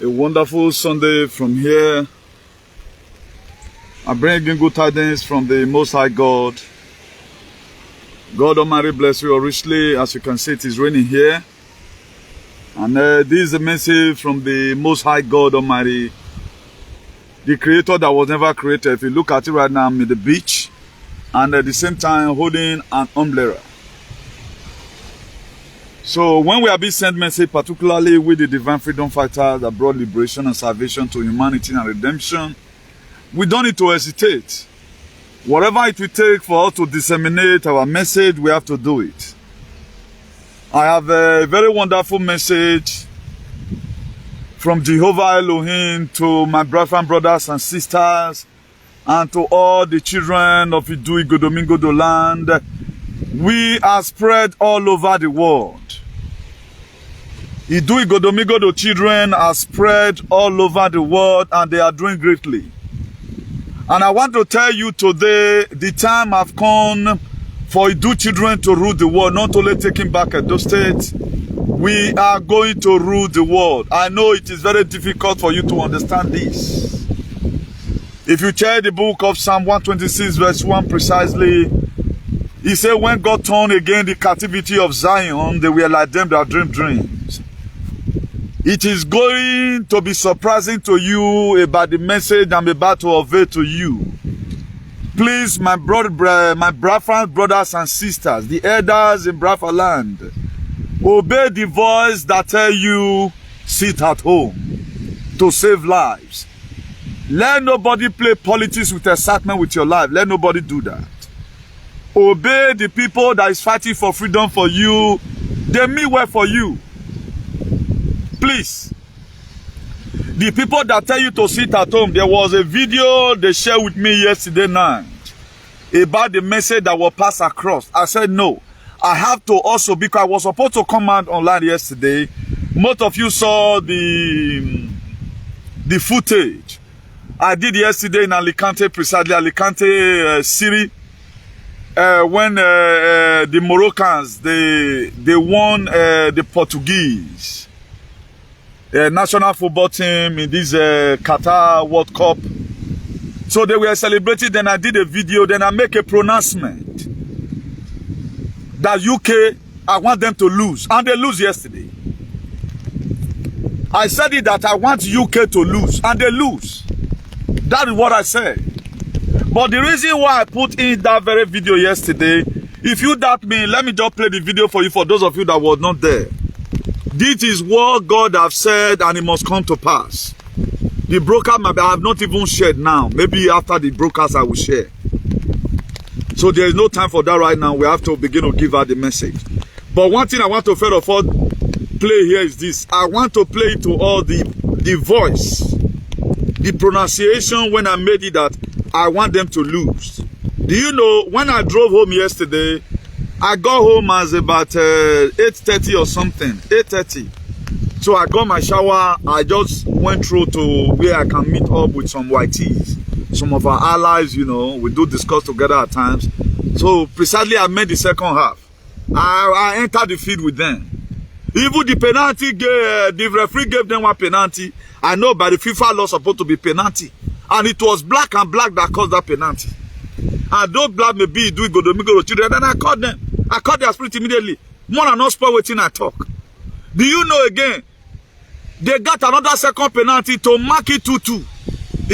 A wonderful Sunday from here. I bring in good tidings from the Most High God. God Almighty bless you richly. As you can see, it is raining here. And this is a message from the Most High God Almighty, the Creator that was never created. If you look at it right now, I'm in the beach, and at the same time holding an umbrella. So when we are being sent message, particularly with the divine freedom fighters that brought liberation and salvation to humanity and redemption, we don't need to hesitate. Whatever it will take for us to disseminate our message, we have to do it. I have a very wonderful message from Jehovah Elohim to my brothers and sisters, and to all the children of IGODOMIGO land. We are spread all over the world. IGODOMIGO, the children are spread all over the world, and they are doing greatly. And I want to tell you today, the time have come for Idu children to rule the world, not only taking back Edo State. We are going to rule the world. I know it is very difficult for you to understand this. If you check the book of Psalm 126 verse 1 precisely, he said, when God turned again the captivity of Zion, they were like them that dream dreams. It is going to be surprising to you about the message I'm about to convey to you. Please, my Biafrans brothers and sisters, the elders in Biafra land, obey the voice that tell you, sit at home to save lives. Let nobody play politics with excitement with your life. Let nobody do that. Obey the people that is fighting for freedom for you. They mean well for you. Please. The people that tell you to sit at home, there was a video they shared with me yesterday night about the message that was passed across. I said no. I have to also, because I was supposed to come out online yesterday. Most of you saw the footage I did yesterday in Alicante, precisely Alicante City. When the Moroccans, they won the Portuguese national football team in this Qatar World Cup. So they were celebrating, then I did a video, then I make a pronouncement that UK, I want them to lose. And they lose yesterday. I said it that I want UK to lose, and they lose. That is what I said. But the reason why I put in that very video yesterday, if you doubt me, let me just play the video for you, for those of you that were not there. This is what God have said, and it must come to pass. The broadcast, I have not even shared now. Maybe after the broadcast I will share. So there is no time for that right now. We have to begin to give out the message. But one thing I want to first of all play here is this. I want to play to all the voice, the pronunciation when I made it that I want them to lose. Do you know, when I drove home yesterday, I got home as about 8:30 or something, 8:30. So I got my shower. I just went through to where I can meet up with some YTs, some of our allies, you know, we do discuss together at times. So precisely I made the second half. I entered the field with them. Even the penalty, the referee gave them one penalty. I know by the FIFA law supposed to be penalty. And it was black and black that caused that penalty. And those black may be doing IGODOMIGO children. Then I called them. I called their spirit immediately. More than not spoil waiting I talk. Do you know again? They got another second penalty to mark it 2-2.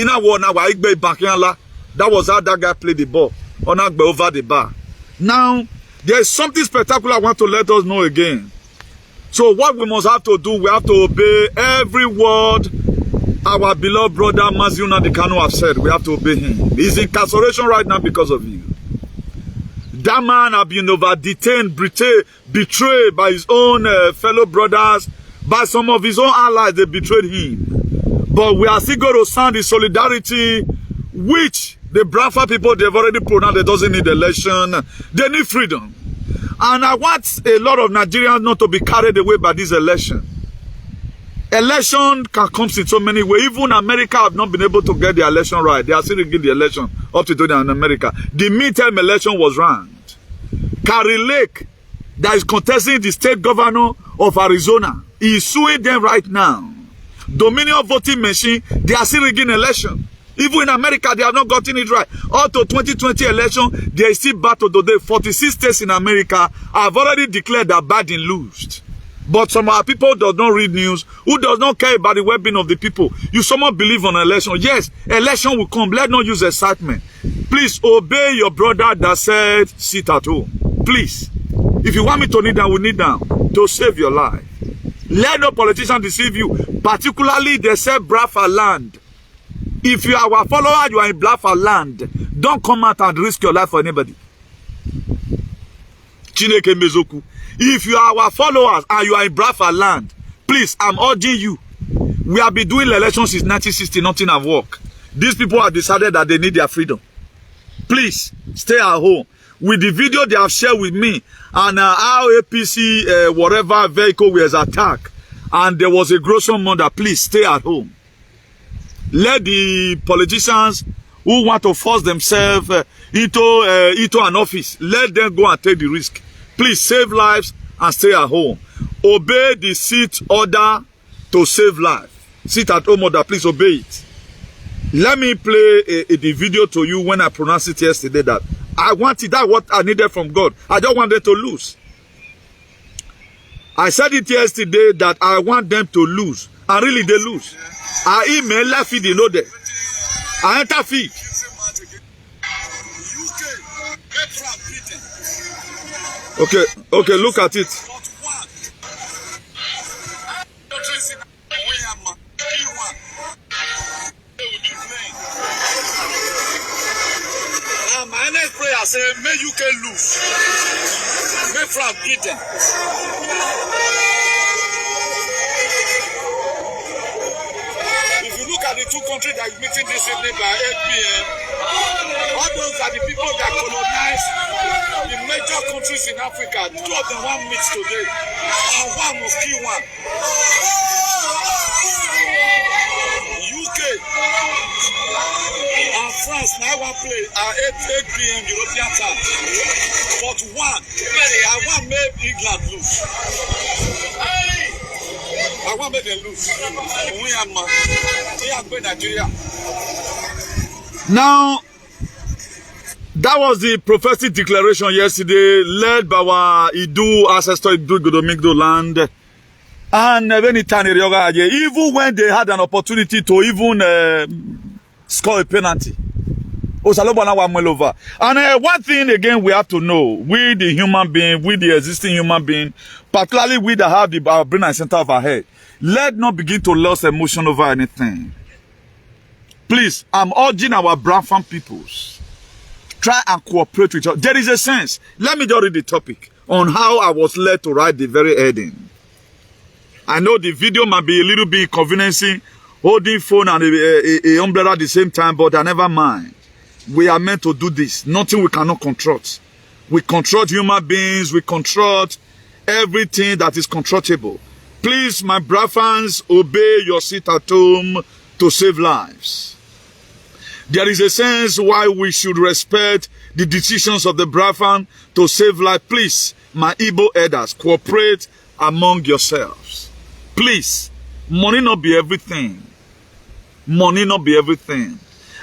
In a war now, that was how that guy played the ball. Over the bar. Now, there is something spectacular I want to let us know again. So what we must have to do, we have to obey every word our beloved brother Maziu Nadikano have said. We have to obey him. He's in incarceration right now because of you. That man has been over-detained, betrayed by his own fellow brothers, by some of his own allies. They betrayed him. But we are still going to sound the solidarity which the Biafra people, they've already pronounced. They doesn't need election. They need freedom. And I want a lot of Nigerians not to be carried away by this election. Election can come in so many ways. Even America have not been able to get the election right. They are still rigging the election up to today in America. The midterm election was ranked. Carrie Lake, that is contesting the state governor of Arizona, is suing them right now Dominion voting machine, they are still rigging election. Even in America, they have not gotten it right. Up to 2020 election, there is still battle today. 46 states in America have already declared that Biden lost. But some of our people does not read news, who does not care about the well-being of the people. You somehow believe on election. Yes, election will come. Let's not use excitement. Please obey your brother that said, sit at home. Please. If you want me to kneel down, we kneel down to save your life. Let no politician deceive you. Particularly, they say Biafra land. If you are our follower, you are in Biafra land. Don't come out and risk your life for anybody. Chineke Mezoku. If you are our followers and you are in Biafra land, please, I'm urging you. We have been doing elections since 1960, nothing have worked. These people have decided that they need their freedom. Please, stay at home. With the video they have shared with me and how APC, whatever vehicle was attacked, and there was a gruesome murder, please stay at home. Let the politicians who want to force themselves into an office, let them go and take the risk. Please save lives and stay at home. Obey the sit order to save life. Sit at home order, please obey it. Let me play the video to you when I pronounced it yesterday that I wanted that what I needed from God. I don't want them to lose. I said it yesterday that I want them to lose. And really they lose. I email la feed, you know that. I enter feed. Okay, look at it. My next prayer say, may UK lose. May France beat them. If you look at the two countries that are meeting this evening by 8 p.m., all those are the people that colonized the major countries in Africa. Two of them want meet today, and one must kill one. UK and France now one play at 8 p.m. European time. But I want make England lose. I want make them lose. Now, that was the prophetic declaration yesterday, led by our ancestor IGODOMIGO land. And even when they had an opportunity to even score a penalty. And one thing again we have to know, we the human being, we the existing human being, particularly we that have our brain and center of our head, let not begin to lose emotion over anything. Please, I'm urging our Biafran peoples, try and cooperate with each other. There is a sense. Let me just read the topic on how I was led to write the very heading. I know the video might be a little bit inconveniencing, holding phone and a umbrella at the same time, but I never mind. We are meant to do this. Nothing we cannot control. We control human beings. We control everything that is controllable. Please, my Biafrans, obey your sit at home to save lives. There is a sense why we should respect the decisions of the Biafran to save life. Please, my Igbo elders, cooperate among yourselves. Please, money not be everything. Money not be everything.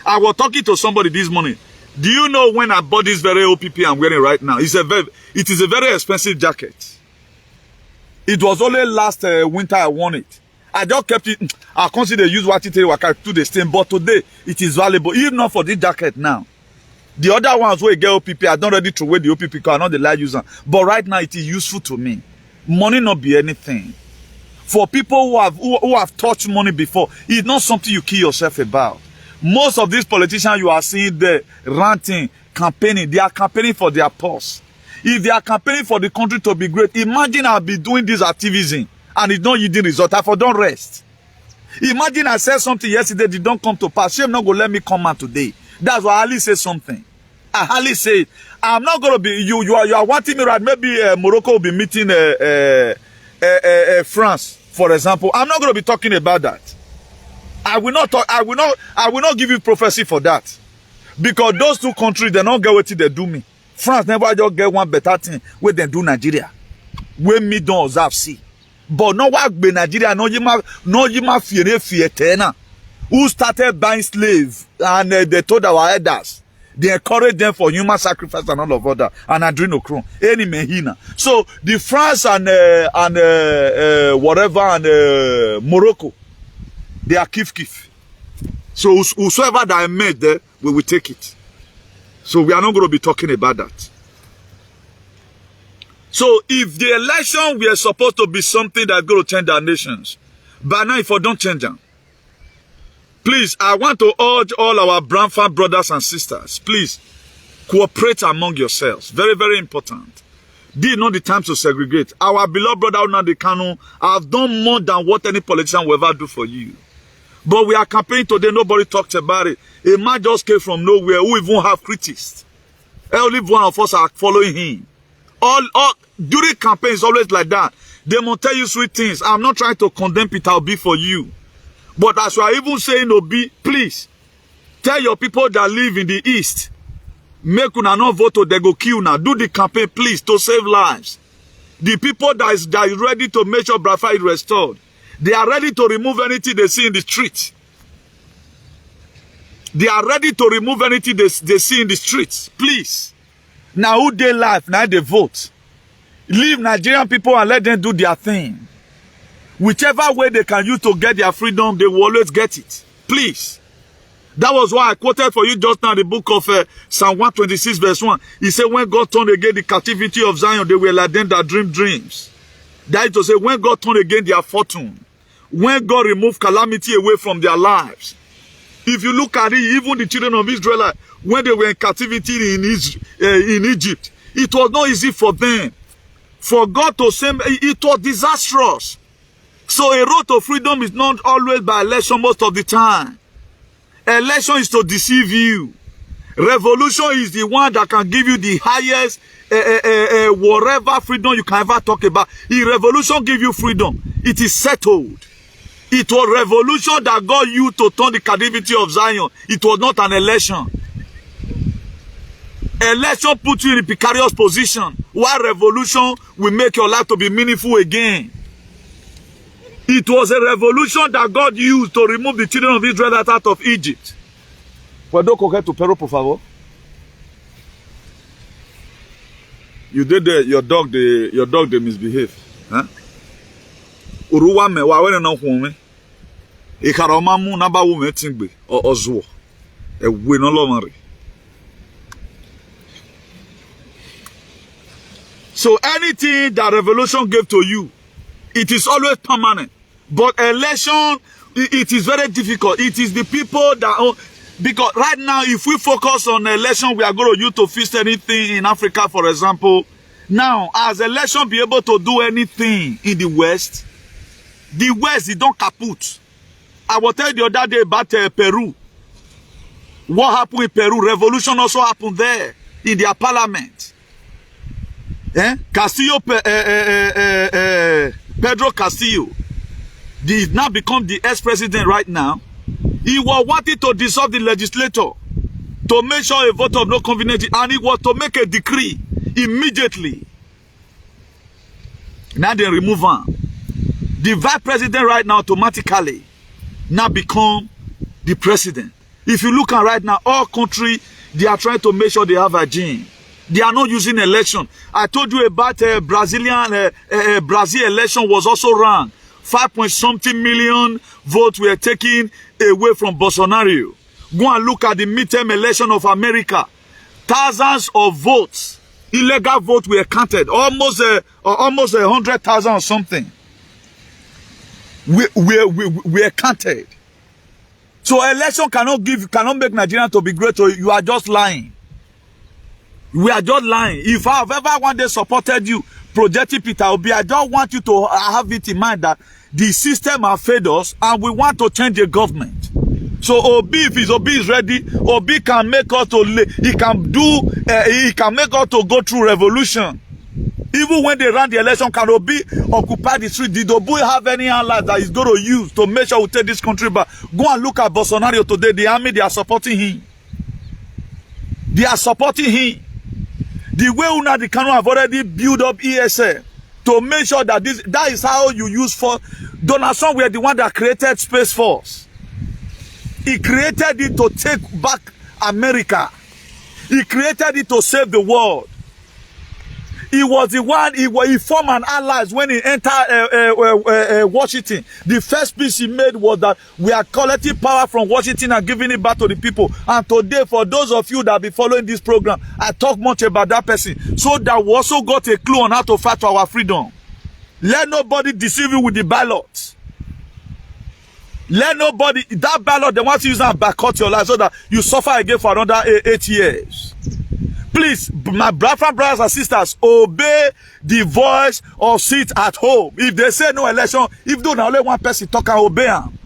I was talking to somebody this morning. Do you know when I bought this very OPP I'm wearing right now? It is a very expensive jacket. It was only last winter I won it. I just kept it. I consider use what it to the stain, but today it is valuable. Even not for this jacket now. The other ones where I get OPP, I don't ready to wear the OPP because I'm not the light user. But right now it is useful to me. Money not be anything. For people who have touched money before, it's not something you kill yourself about. Most of these politicians you are seeing there ranting, campaigning, they are campaigning for their purse. If they are campaigning for the country to be great, imagine I'll be doing this activism and it's not yielding result. I for don't rest. Imagine I said something yesterday, they don't come to pass. Shame not gonna let me come out today. That's why I hardly say something. I hardly say it. I'm not gonna be you are wanting me right. Maybe Morocco will be meeting France, for example. I'm not gonna be talking about that. I will not talk, I will not give you prophecy for that. Because those two countries, they don't get what they do me. France never just get one better thing where they do Nigeria. Where me don't observe see. But no work be Nigeria, no yima fear tena. Who started buying slaves and they told our elders. They encourage them for human sacrifice and all of other and adrenochrome. Any mehina. So the France and whatever and Morocco, they are kif. So whosoever that I made there, we will take it. So we are not going to be talking about that. So if the election were supposed to be something that's going to change our nations, but now if I don't change them, please, I want to urge all our BRAFIANS brothers and sisters, please, cooperate among yourselves. Very, very important. This is not the time to segregate. Our beloved brother Nnamdi Kanu have done more than what any politician will ever do for you. But we are campaigning today, nobody talked about it. A man just came from nowhere who even have critics. Only one of us are following him. All during campaigns, always like that. They will tell you sweet things. I'm not trying to condemn Peter Obi for you. But as you are even saying Obi, please, tell your people that live in the East, make una not vote or they go kill una. Do the campaign, please, to save lives. The people that is ready to make sure Biafra is restored, they are ready to remove anything they see in the street. They are ready to remove anything they see in the streets. Please. Now who they live, now they vote. Leave Nigerian people and let them do their thing. Whichever way they can use to get their freedom, they will always get it. Please. That was why I quoted for you just now the book of Psalm 126 verse 1. He said, when God turned again the captivity of Zion, they were like them that dream dreams. That is to say, when God turned again their fortune, when God removed calamity away from their lives. If you look at it, even the children of Israel, when they were in captivity in Egypt, it was not easy for them. For God to send, it was disastrous. So a road to freedom is not always by election most of the time. Election is to deceive you. Revolution is the one that can give you the highest whatever freedom you can ever talk about. If revolution give you freedom, it is settled. It was revolution that God used to turn the captivity of Zion. It was not an election. Election puts you in a precarious position, while revolution will make your life to be meaningful again. It was a revolution that God used to remove the children of Israel out of Egypt. Puedo coger tu perro, por favor? You did your dog they misbehave. Huh? Uruwa me wa we no hu me. Ikaroma mu na ba wo me tingbe ozo. Ewe no lo mare. So anything that revolution gave to you, it is always permanent. But election, it is very difficult. It is the people that, because right now, if we focus on election, we are going to use to fix anything in Africa, for example. Now, as election be able to do anything in the West, they don't kaput. I will tell you the other day about Peru. What happened in Peru? Revolution also happened there, in their parliament. Castillo, Pedro Castillo, he now become the ex-president right now. He was wanting to dissolve the legislature to make sure a vote of no confidence, and he was to make a decree immediately. Now they remove him. The vice president right now automatically now become the president. If you look at right now, all countries, they are trying to make sure they have a gene. They are not using election. I told you about Brazil election was also run. 5-point-something million votes were taken away from Bolsonaro. Go and look at the midterm election of America. Thousands of votes, illegal votes were counted. Almost 100,000 or something. Were counted. So election cannot make Nigeria to be great. So you are just lying. We are just lying. If I have ever one day supported you, projecting Peter Obi, I don't want you to have it in mind that the system has failed us and we want to change the government. So Obi, if Obi is ready, Obi can make us to he can make us to go through revolution. Even when they ran the election, can Obi occupy the street? Did Obi have any allies that he's going to use to make sure we take this country back? Go and look at Bolsonaro today. The army, they are supporting him. They are supporting him. The way Nnamdi Kanu have already built up ESL, to make sure that that is how you use for. Donald Trump were the one that created Space Force. He created it to take back America. He created it to save the world. He was the one, he formed an alliance when he entered Washington. The first speech he made was that we are collecting power from Washington and giving it back to the people. And today, for those of you that be following this program, I talk much about that person so that we also got a clue on how to fight for our freedom. Let nobody deceive you with the ballot. Let nobody, that ballot, they want to use and boycott your life so that you suffer again for another 8 years. Please, my brothers and sisters, obey the voice of sit at home. If they say no election, if there's only one person talk and obey them,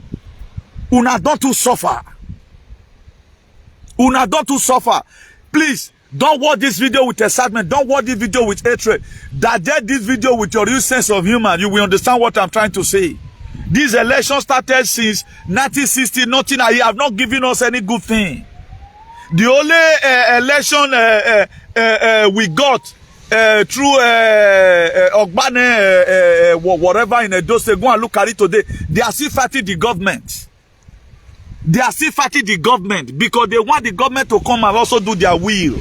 una don't to suffer. Una don't to suffer. Please, don't watch this video with excitement. Don't watch this video with hatred. Digest this video with your real sense of humor. You will understand what I'm trying to say. This election started since 1960. Nothing. He have not given us any good thing. The only election we got through Ogbane, whatever in Edo State, go and look at it today. They are still fighting the government. They are still fighting the government because they want the government to come and also do their will.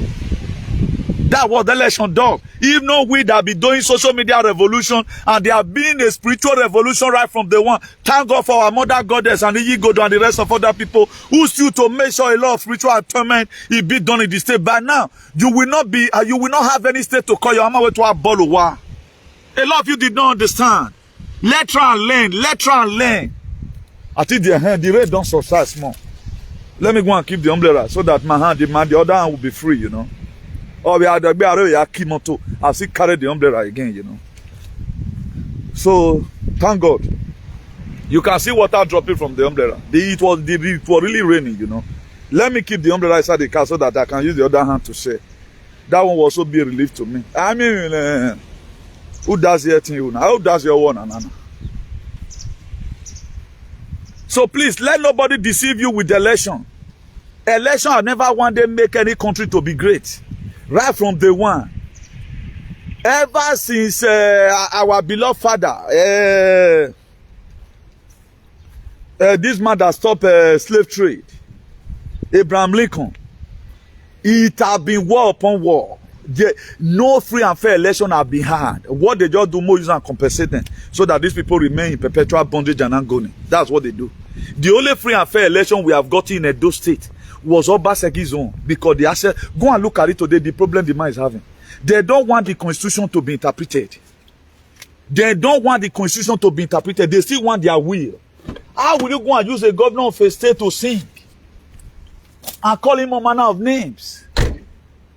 That's what the election does. Even though we that be doing social media revolution and there have been a spiritual revolution right from the one. Thank God for our mother goddess and the IGODOMIGO and the rest of other people who still to make sure a lot of spiritual atonement is be done in the state. By now, you will not have any state to call your mama way to a bolowa. A lot of you did not understand. Let's try and learn. Let's try and learn. I think the rate don't subside small. Let me go and keep the umbrella so that my hand, the other hand will be free, you know. Or we had Kimoto. I'll still carry the umbrella again, you know. So thank God. You can see water dropping from the umbrella. It was really raining, you know. Let me keep the umbrella inside the car so that I can use the other hand to share. That one will also be a relief to me. I mean, who does your thing you now? Who does your one another? So please, let nobody deceive you with the election. Election have never one day make any country to be great. Right from day one. Ever since our beloved father, this man that stopped slave trade, Abraham Lincoln, it has been war upon war. No free and fair election have been had. What they just do more use and compensate them so that these people remain in perpetual bondage and agony. That's what they do. The only free and fair election we have got in Edo State was Obaseki's own because they said, go and look at it today, the problem the man is having. They don't want the constitution to be interpreted. They don't want the constitution to be interpreted. They still want their will. How will you go and use a governor of a state to sing and call him a manner of names?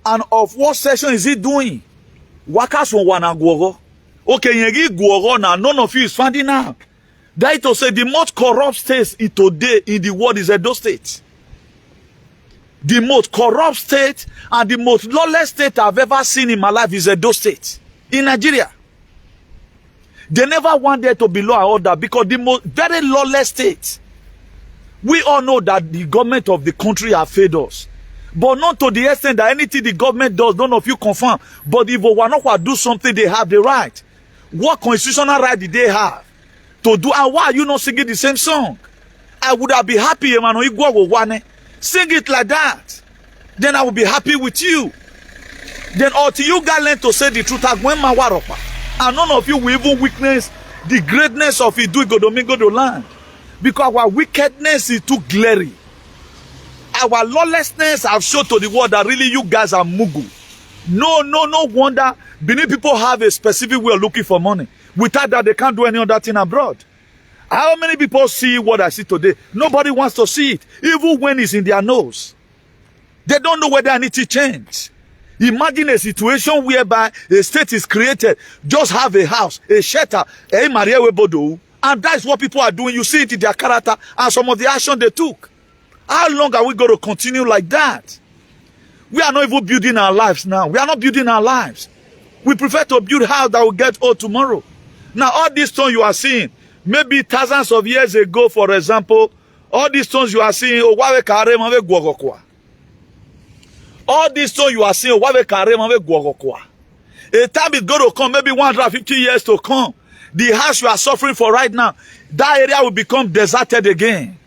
And of what session is he doing? Wakas wana guogo. Okay, yegi guogo now. None of you is finding out. That to say the most corrupt state today in the world is Edo State. The most corrupt state and the most lawless state I've ever seen in my life is Edo State in Nigeria. They never want there to be law and order because the most very lawless state. We all know that the government of the country have failed us. But not to the extent that anything the government does, none of you confirm. But if we not do something, they have the right. What constitutional right did they have to do? And why are you not singing the same song? I would have been happy, man. Sing it like that. Then I will be happy with you. Then until you guys learn to say the truth, and none of you will even witness the greatness of IGODOMIGO the land. Because our wickedness is too glaring. Our lawlessness have shown to the world that really you guys are mugu. No wonder Benin people have a specific way of looking for money. Without that, they can't do any other thing abroad. How many people see what I see today? Nobody wants to see it, even when it's in their nose. They don't know whether I need to change. Imagine a situation whereby a state is created, just have a house, a shelter, and that's what people are doing. You see it in their character and some of the action they took. How long are we going to continue like that? We are not even building our lives now. We are not building our lives. We prefer to build a house that will get old tomorrow. Now, all these stones you are seeing, maybe thousands of years ago, for example, all these stones you are seeing, all these stones you are seeing, A time is going to come, maybe 150 years to come. The house you are suffering for right now, that area will become deserted again.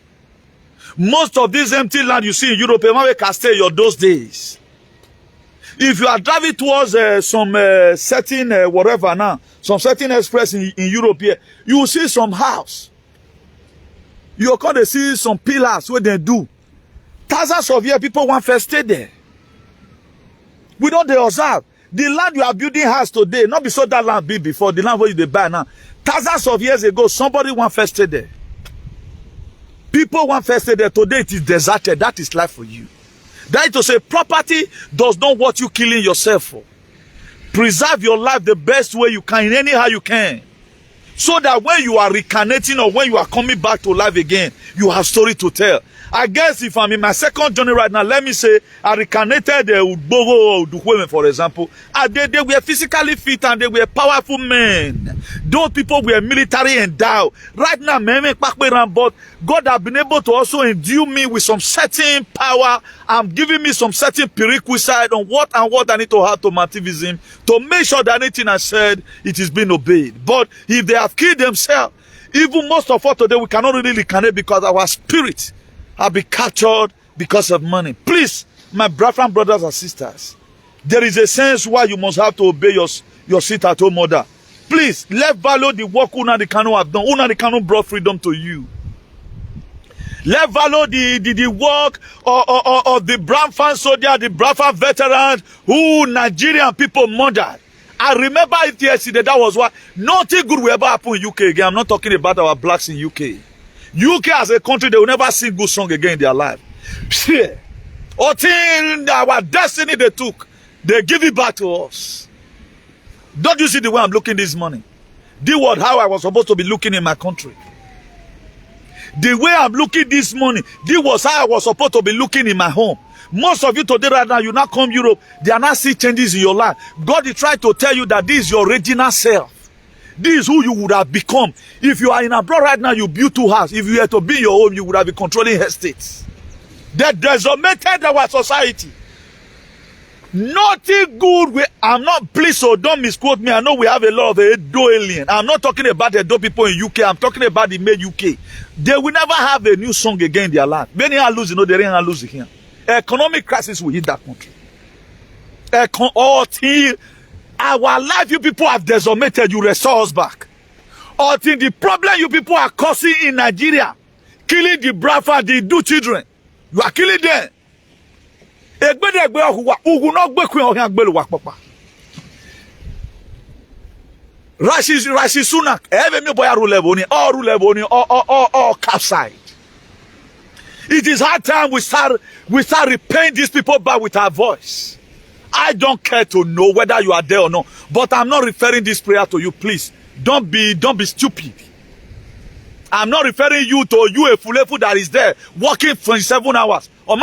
Most of this empty land you see in Europe, maybe can stay your those days. If you are driving towards some certain whatever now, some certain express in Europe here, you will see some house. You are going to see some pillars where they do. Thousands of years people want to stay there. We don't they observe. The land you are building house today, not be so that land be before, the land where you buy now. Thousands of years ago, somebody want to stay there. People want to stay there. Today it is deserted. That is life for you. That is to say, property does not what you killing yourself for. Preserve your life the best way you can, in anyhow you can. So that when you are reincarnating or when you are coming back to life again, you have story to tell. I guess if I'm in my second journey right now, let me say I reincarnated Udbogo or Udukweme, for example. And they were physically fit and they were powerful men. Those people were military endowed. Right now, but God has been able to also endue me with some certain power and giving me some certain prerequisite on what and what I need to have to activism to make sure that anything I said, it is being obeyed. But if they have killed themselves, even most of us today, we cannot really reincarnate because our spirit have been captured because of money. Please, my Biafran brothers and sisters, there is a sense why you must have to obey your sit-at-home mother. Please, let's value the work Una the Kanu have done. Una the Kanu brought freedom to you. Let's value the work of the Biafran soldier, the Biafran veterans who Nigerian people murdered. I remember it yesterday, that was why nothing good will ever happen in UK again. I'm not talking about our blacks in UK. UK as a country, they will never sing good song again in their life. Until our destiny they took, they give it back to us. Don't you see the way I'm looking this morning? The word how I was supposed to be looking in my country. The way I'm looking this morning, this was how I was supposed to be looking in my home. Most of you today right now, you now come Europe, they are not seeing changes in your life. God is trying to tell you that this is your original self. This is who you would have become. If you are in abroad right now, you build two houses. If you were to be in your home, you would have been controlling estates. They decimated our society. Nothing good. I'm not, pleased, so don't misquote me. I know we have a lot of Edo alien. I'm not talking about the Edo people in UK. I'm talking about the made UK. They will never have a new song again in their life. Many are losing, they didn't lose it here. Economic crisis will hit that country. Our life, you people have decimated, you restore us back. Until the problem you people are causing in Nigeria, killing the Biafran, the do children, you are killing them. Rashi Sunak, every boy all capside. It is hard time we start repaying these people back with our voice. I don't care to know whether you are there or not, but I'm not referring this prayer to you. Please, don't be stupid. I'm not referring you to you a fulefu that is there working 27 hours or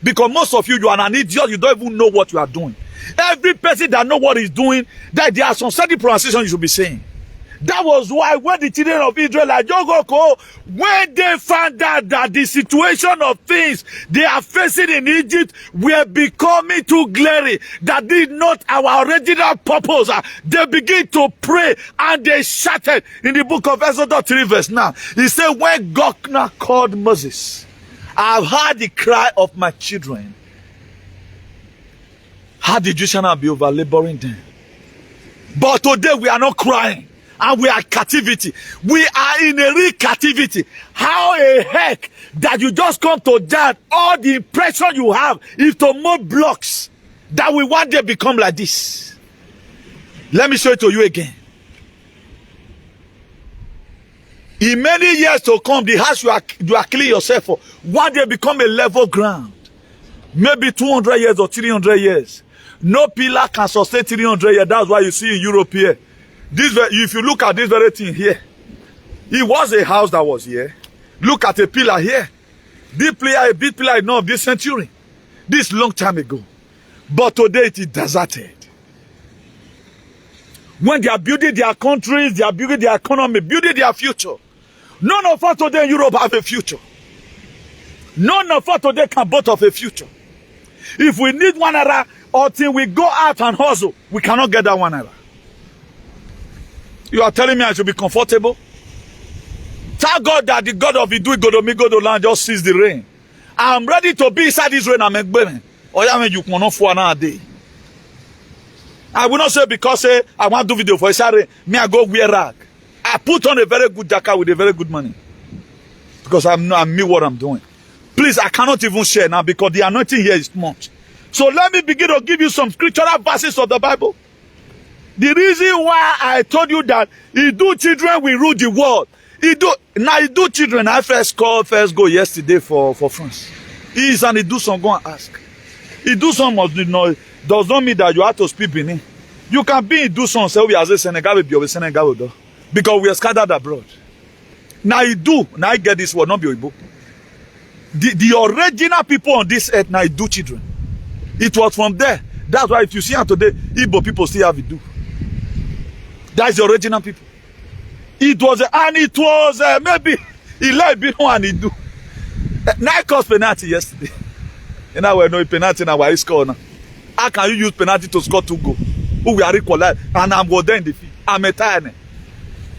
because most of you are an idiot. You don't even know what you are doing. Every person that know what he's doing, that there are some certain pronunciations you should be saying. That was why when the children of Israel, when they found out that the situation of things they are facing in Egypt were becoming too glaring, that did not our original purpose, they begin to pray and they shouted in the book of Exodus 3 verse 9. He said, when God now called Moses, I've heard the cry of my children. How did you shall be over laboring them? But today we are not crying. And we are captivity. We are in a real captivity. How a heck that you just come to that, all the impression you have is to move blocks that we one day become like this. Let me show it to you again. In many years to come, the house you are killing yourself for, one day become a level ground. Maybe 200 years or 300 years. No pillar can sustain 300 years. That's why you see in Europe here. If you look at this very thing here, it was a house that was here. Look at a pillar here. This pillar, a big pillar, of this century. This long time ago. But today it is deserted. When they are building their countries, they are building their economy, building their future. None of us today in Europe have a future. None of us today can boast of a future. If we need one another, Until we go out and hustle, we cannot get that one either. You are telling me I should be comfortable? Thank God that the God of IGODOMIGO the land just sees the rain. I'm ready to be inside this rain. I'm a or you cannot for another day. I will not say because I want to do video for a me I go wear rag. I put on a very good jacket with a very good money. Because I know what I'm doing. Please, I cannot even share now because the anointing here is much. So let me begin to give you some scriptural verses of the Bible. The reason why I told you that children will rule the world. Children. I first go yesterday for France. He is and some go and ask. Some must know. Does not mean that you have to speak Benin. You can be in some say we as a Senegal be over Senegal because we are scattered abroad. Now I get this word, not be Igbo. The original people on this earth now children. It was from there. That's why if you see her today, Igbo people still have it. That's the original people. It was maybe 11 and it do. Now cost penalty yesterday. And now we know penalty now why score now. How can you use penalty to score 2 goals? Who we are equalized and I'm going in the field. I'm a tiny.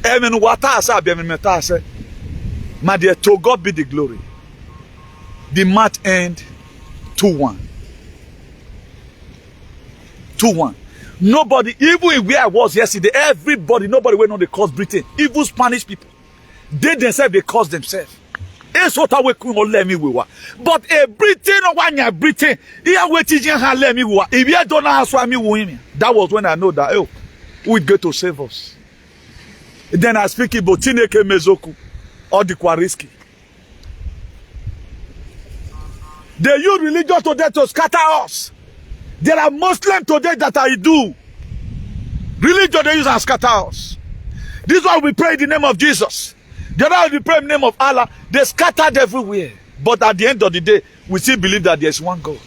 Even what I say, my dear, to God be the glory. The match end 2-1. 2-1. Nobody, even where I was yesterday, nobody will know they caused Britain. Even Spanish people. They themselves, they caused themselves. It's what I will let me with. But a Britain or one Britain, here we teaching her let me with. If you don't ask why me with that was when I know that we get to save us. Then I speak about Tineke Mezoku or the Kwariski. They use religion today to scatter us. There are Muslims today that I do. Religion they use and scatter us. This is why we pray in the name of Jesus. The other we pray in the name of Allah. They scattered everywhere. But at the end of the day, we still believe that there is one God.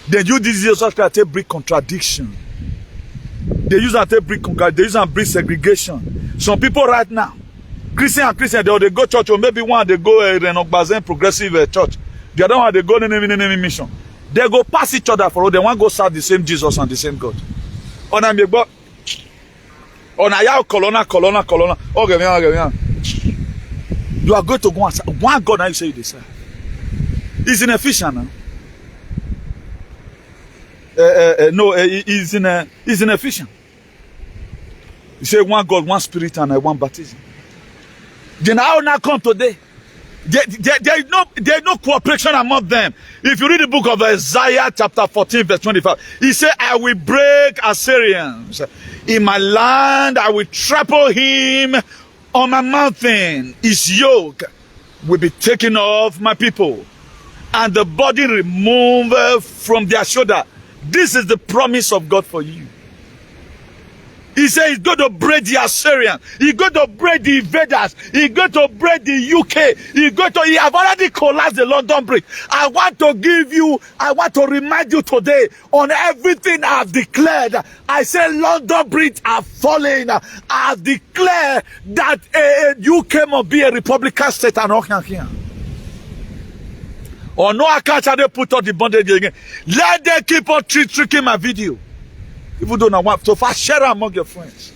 They use this Jesus to bring contradiction. They use and bring contradiction. They use and bring segregation. Some people right now, Christian, they go church or maybe one they go a progressive church. The other one they go in mission. They go pass each other for all. They want to go serve the same Jesus and the same God. On a megbo. On a yao colonna. Okay, you are going to go and serve one God. Now you say you serve. He's inefficient now. No, he's inefficient. You say one God, one Spirit, and one baptism. Then how now come today? There is no cooperation among them. If you read the book of Isaiah chapter 14 verse 25, he said, I will break Assyrians. In my land, I will trample him on my mountain. His yoke will be taken off my people, and the burden removed from their shoulder. This is the promise of God for you. He said he's going to break the Assyrians. He's going to break the invaders. He's going to break the UK. He have already collapsed the London Bridge. I want to remind you today on everything I've declared. I say London Bridge are falling. I've declared that UK must be a Republican state and all here. Or no, I can't they put out the bondage again. Let them keep on tricking my video. Even though I want to share among your friends.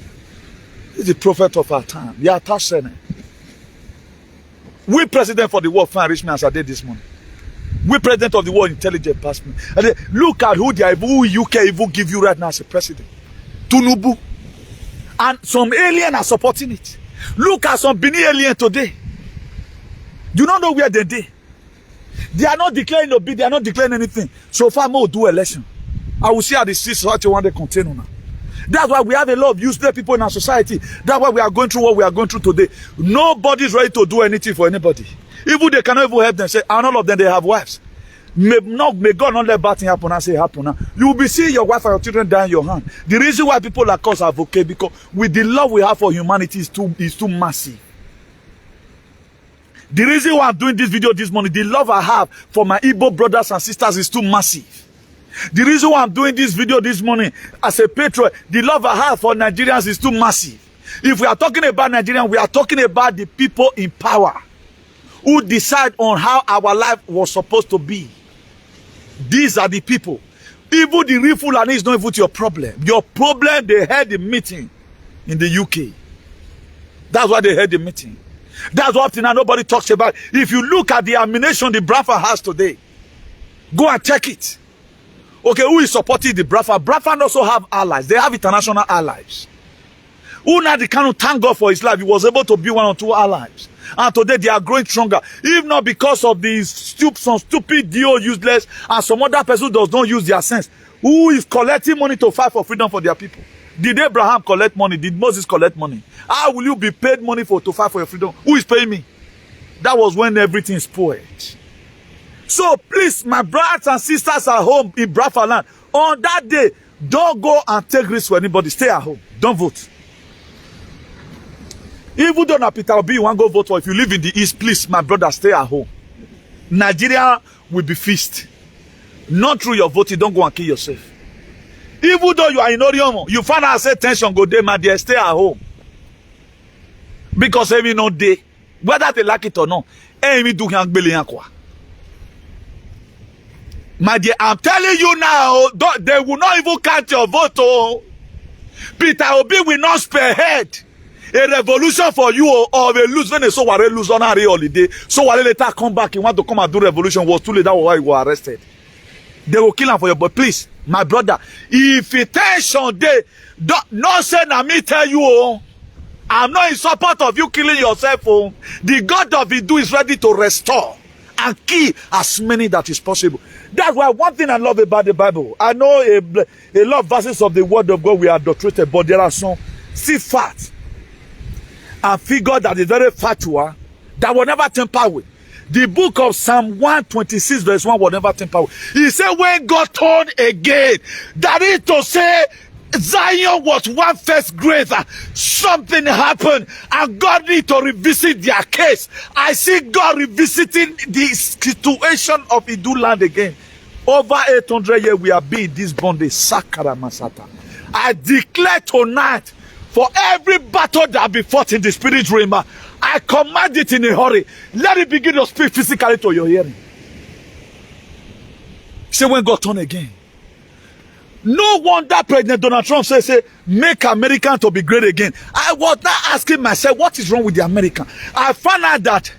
This is the prophet of our time. We are attached. We president for the world find rich man as I did this morning. We president of the world intelligent person. And look at who UK even give you right now as a president. Tunubu. And some alien are supporting it. Look at some Benin alien today. You don't know where they did. They are not declaring no bid. They are not declaring anything. So far, more do election. I will see how the society want to continue now. That's why we have a lot of useless people in our society. That's why we are going through what we are going through today. Nobody is ready to do anything for anybody. Even they cannot even help themselves. And all of them, they have wives. May God not let bad thing happen and say happen now. You will be seeing your wife and your children die in your hand. The reason why people like us advocate, because with the love we have for humanity is too massive. The reason why I'm doing this video this morning, the love I have for my Igbo brothers and sisters is too massive. The reason why I'm doing this video this morning as a patriot, the love I have for Nigerians is too massive. If we are talking about Nigerians, we are talking about the people in power who decide on how our life was supposed to be. These are the people. Even the real Fulani is not even your problem. Your problem, they had the meeting in the UK. That's why they had the meeting. That's what now nobody talks about. If you look at the ammunition the Biafran has today, go and check it. Okay, who is supporting the Biafran? Biafran also have allies. They have international allies. Who now the kind of thank God for his life, he was able to build 1 or 2 allies. And today they are growing stronger. If not because of these some stupid deal useless and some other person does not use their sense. Who is collecting money to fight for freedom for their people? Did Abraham collect money? Did Moses collect money? How will you be paid money to fight for your freedom? Who is paying me? That was when everything spoiled. So please, my brothers and sisters at home in Biafra land, on that day, don't go and take risks for anybody. Stay at home. Don't vote. Even though Peter Obi you want to go vote for, if you live in the East, please, my brother, stay at home. Nigeria will be feast. Not through your voting, don't go and kill yourself. Even though you are in Orion, you find out say tension go there, my dear, stay at home. Because every no day, whether they like it or not, every do my dear, I'm telling you now, they will not even count your vote. Oh. Peter Obi will not spearhead a revolution for you or a lose when they so worry lose on a holiday. So while later come back, you want to come and do revolution, was too late, that was why you were arrested. They will kill him for you, but please, my brother, if attention they don't say na me tell you, oh, I'm not in support of you killing yourself. Oh. The God of Idu is ready to restore and kill as many that is possible. That's why one thing I love about the Bible, I know a lot of verses of the word of God we are adulterated, but there are some still fat and figure that is very factual that will never temper with. The book of Psalm 126 verse 1 will never temper with. He said when God turned again, that is to say Zion was one first grace, something happened and God need to revisit their case. I see God revisiting the situation of Idu land again. Over 800 years we have been in this bondage. Sakara Masata. I declare tonight, for every battle that be fought in the spirit realm, I command it in a hurry. Let it begin to speak physically to your hearing. Say when God turn again. No wonder President Donald Trump say, make America to be great again. I was not asking myself, what is wrong with the American? I found out that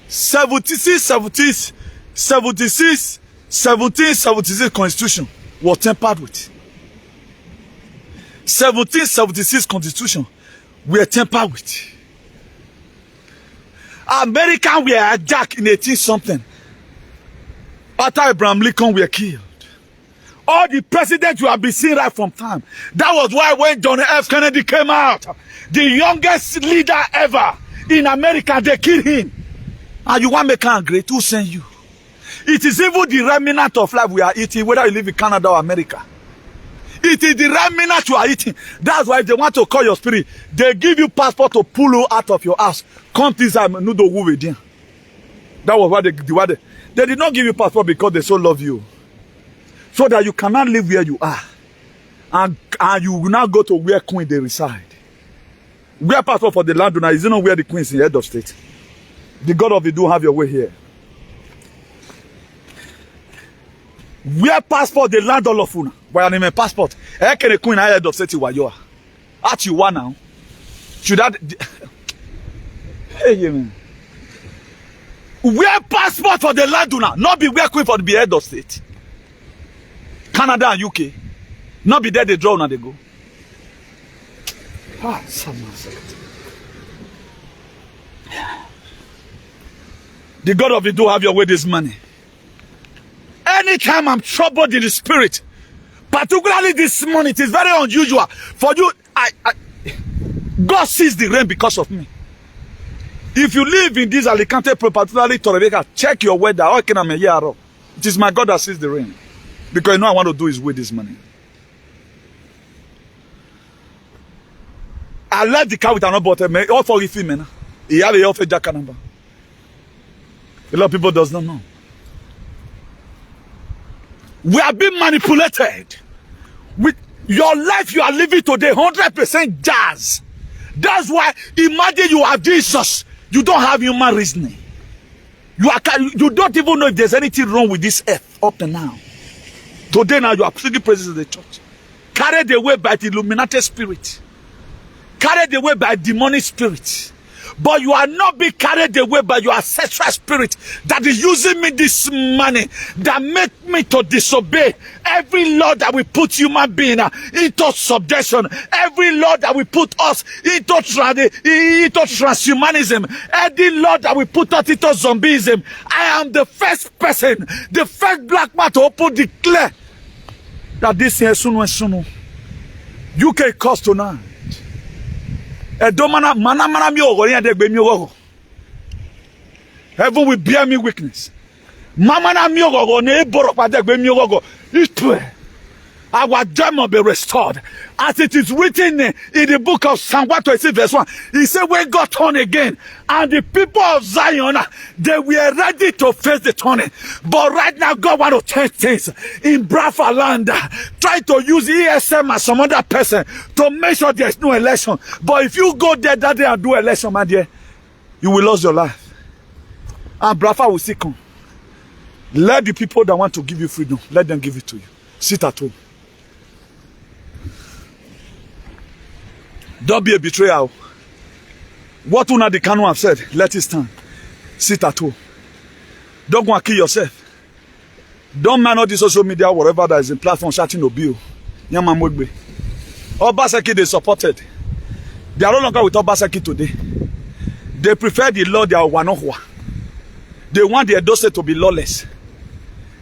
1776 Constitution was tampered with. 1776 Constitution were tampered with. American were hijacked in 18-something. After Abraham Lincoln were killed. All the presidents you have been seeing right from time. That was why when John F. Kennedy came out, the youngest leader ever in America, they killed him. And you want to make him great? Who sent you? It is even the remnant of life we are eating, whether you live in Canada or America. It is the remnant you are eating. That's why if they want to call your spirit, they give you passport to pull you out of your house. Come this time, no do with them. That was what they did not give you passport because they so love you. So that you cannot live where you are. And you will now go to where queen they reside. Where passport for the landowner is not where the queen is in the head of state. The God of the do have your way here. Where passport the land all of you. Why name passport? I can a queen head of state where you are. At you one now. Should that hey man. Where passport for the landowner, not be where queen for the head of state. Canada and UK. Not be there they draw and they go. Ah, the God of the do have your way this money. Anytime I'm troubled in the spirit, particularly this morning, it is very unusual for you. God sees the rain because of me. If you live in this Alicante, particularly Torreveca, check your weather. It is my God that sees the rain. Because you know I want to do is with this money. I left the car with another bottle. All for if man. He have a offer jacket number. A lot of people does not know. We are being manipulated. With your life you are living today, 100% jazz. That's why imagine you have Jesus. You don't have human reasoning. You don't even know if there's anything wrong with this earth up to now. Today now you are singing praises in the church. Carried away by the illuminated spirit. Carried away by demonic spirit. But you are not being carried away by your ancestral spirit that is using me this money that make me to disobey every law that will put human being into subjection, every law that will put us into transhumanism, every law that will put us into zombieism. I am the first person, the first black man to open declare that this is soon. UK cost tonight. Heaven will bear me witness. Our gem will be restored. As it is written in the book of Psalm 126 verse 1. He said, when God turned again, and the people of Zion, they were ready to face the turning. But right now, God wants to change things in Biafrans. Try to use ESM as some other person to make sure there's no election. But if you go there that day and do election, my dear, you will lose your life. And Biafra will still come. Let the people that want to give you freedom, let them give it to you. Sit at home. Don't be a betrayer. What Nnamdi Kanu have said, let it stand. Sit at home. Don't go and kill yourself. Don't mind all the social media, whatever that is in platform shouting Obi. Obaseki they supported. They are no longer with Obaseki today. They prefer the law they are Wanohwa. They want the Edo State to be lawless.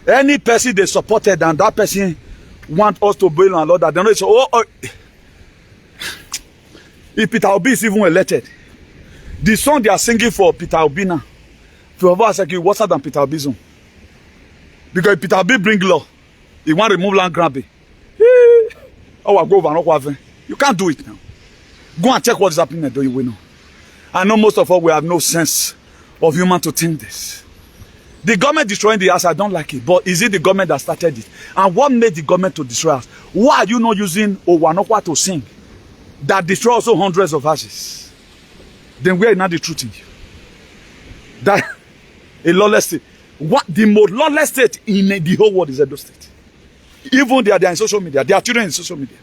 Any person they supported and that person want us to bail and law that they know it's if Peter Obi is even elected, the song they are singing for Peter Obi now, for Obaseki, worse than Peter Obi's song. Because if Peter Obi bring law, he want to remove land grabbing. Oh, I go over. You can't do it now. Go and check what is happening there, you will know. I know most of us we have no sense of human to think this. The government destroying the house, I don't like it. But is it the government that started it? And what made the government to destroy us? Why are you not using Owanokwa to sing? That destroy also hundreds of houses. Then where is not the truth in you? That a lawless state. What the most lawless state in the whole world is Edo State. Even they are in social media. Their children in social media.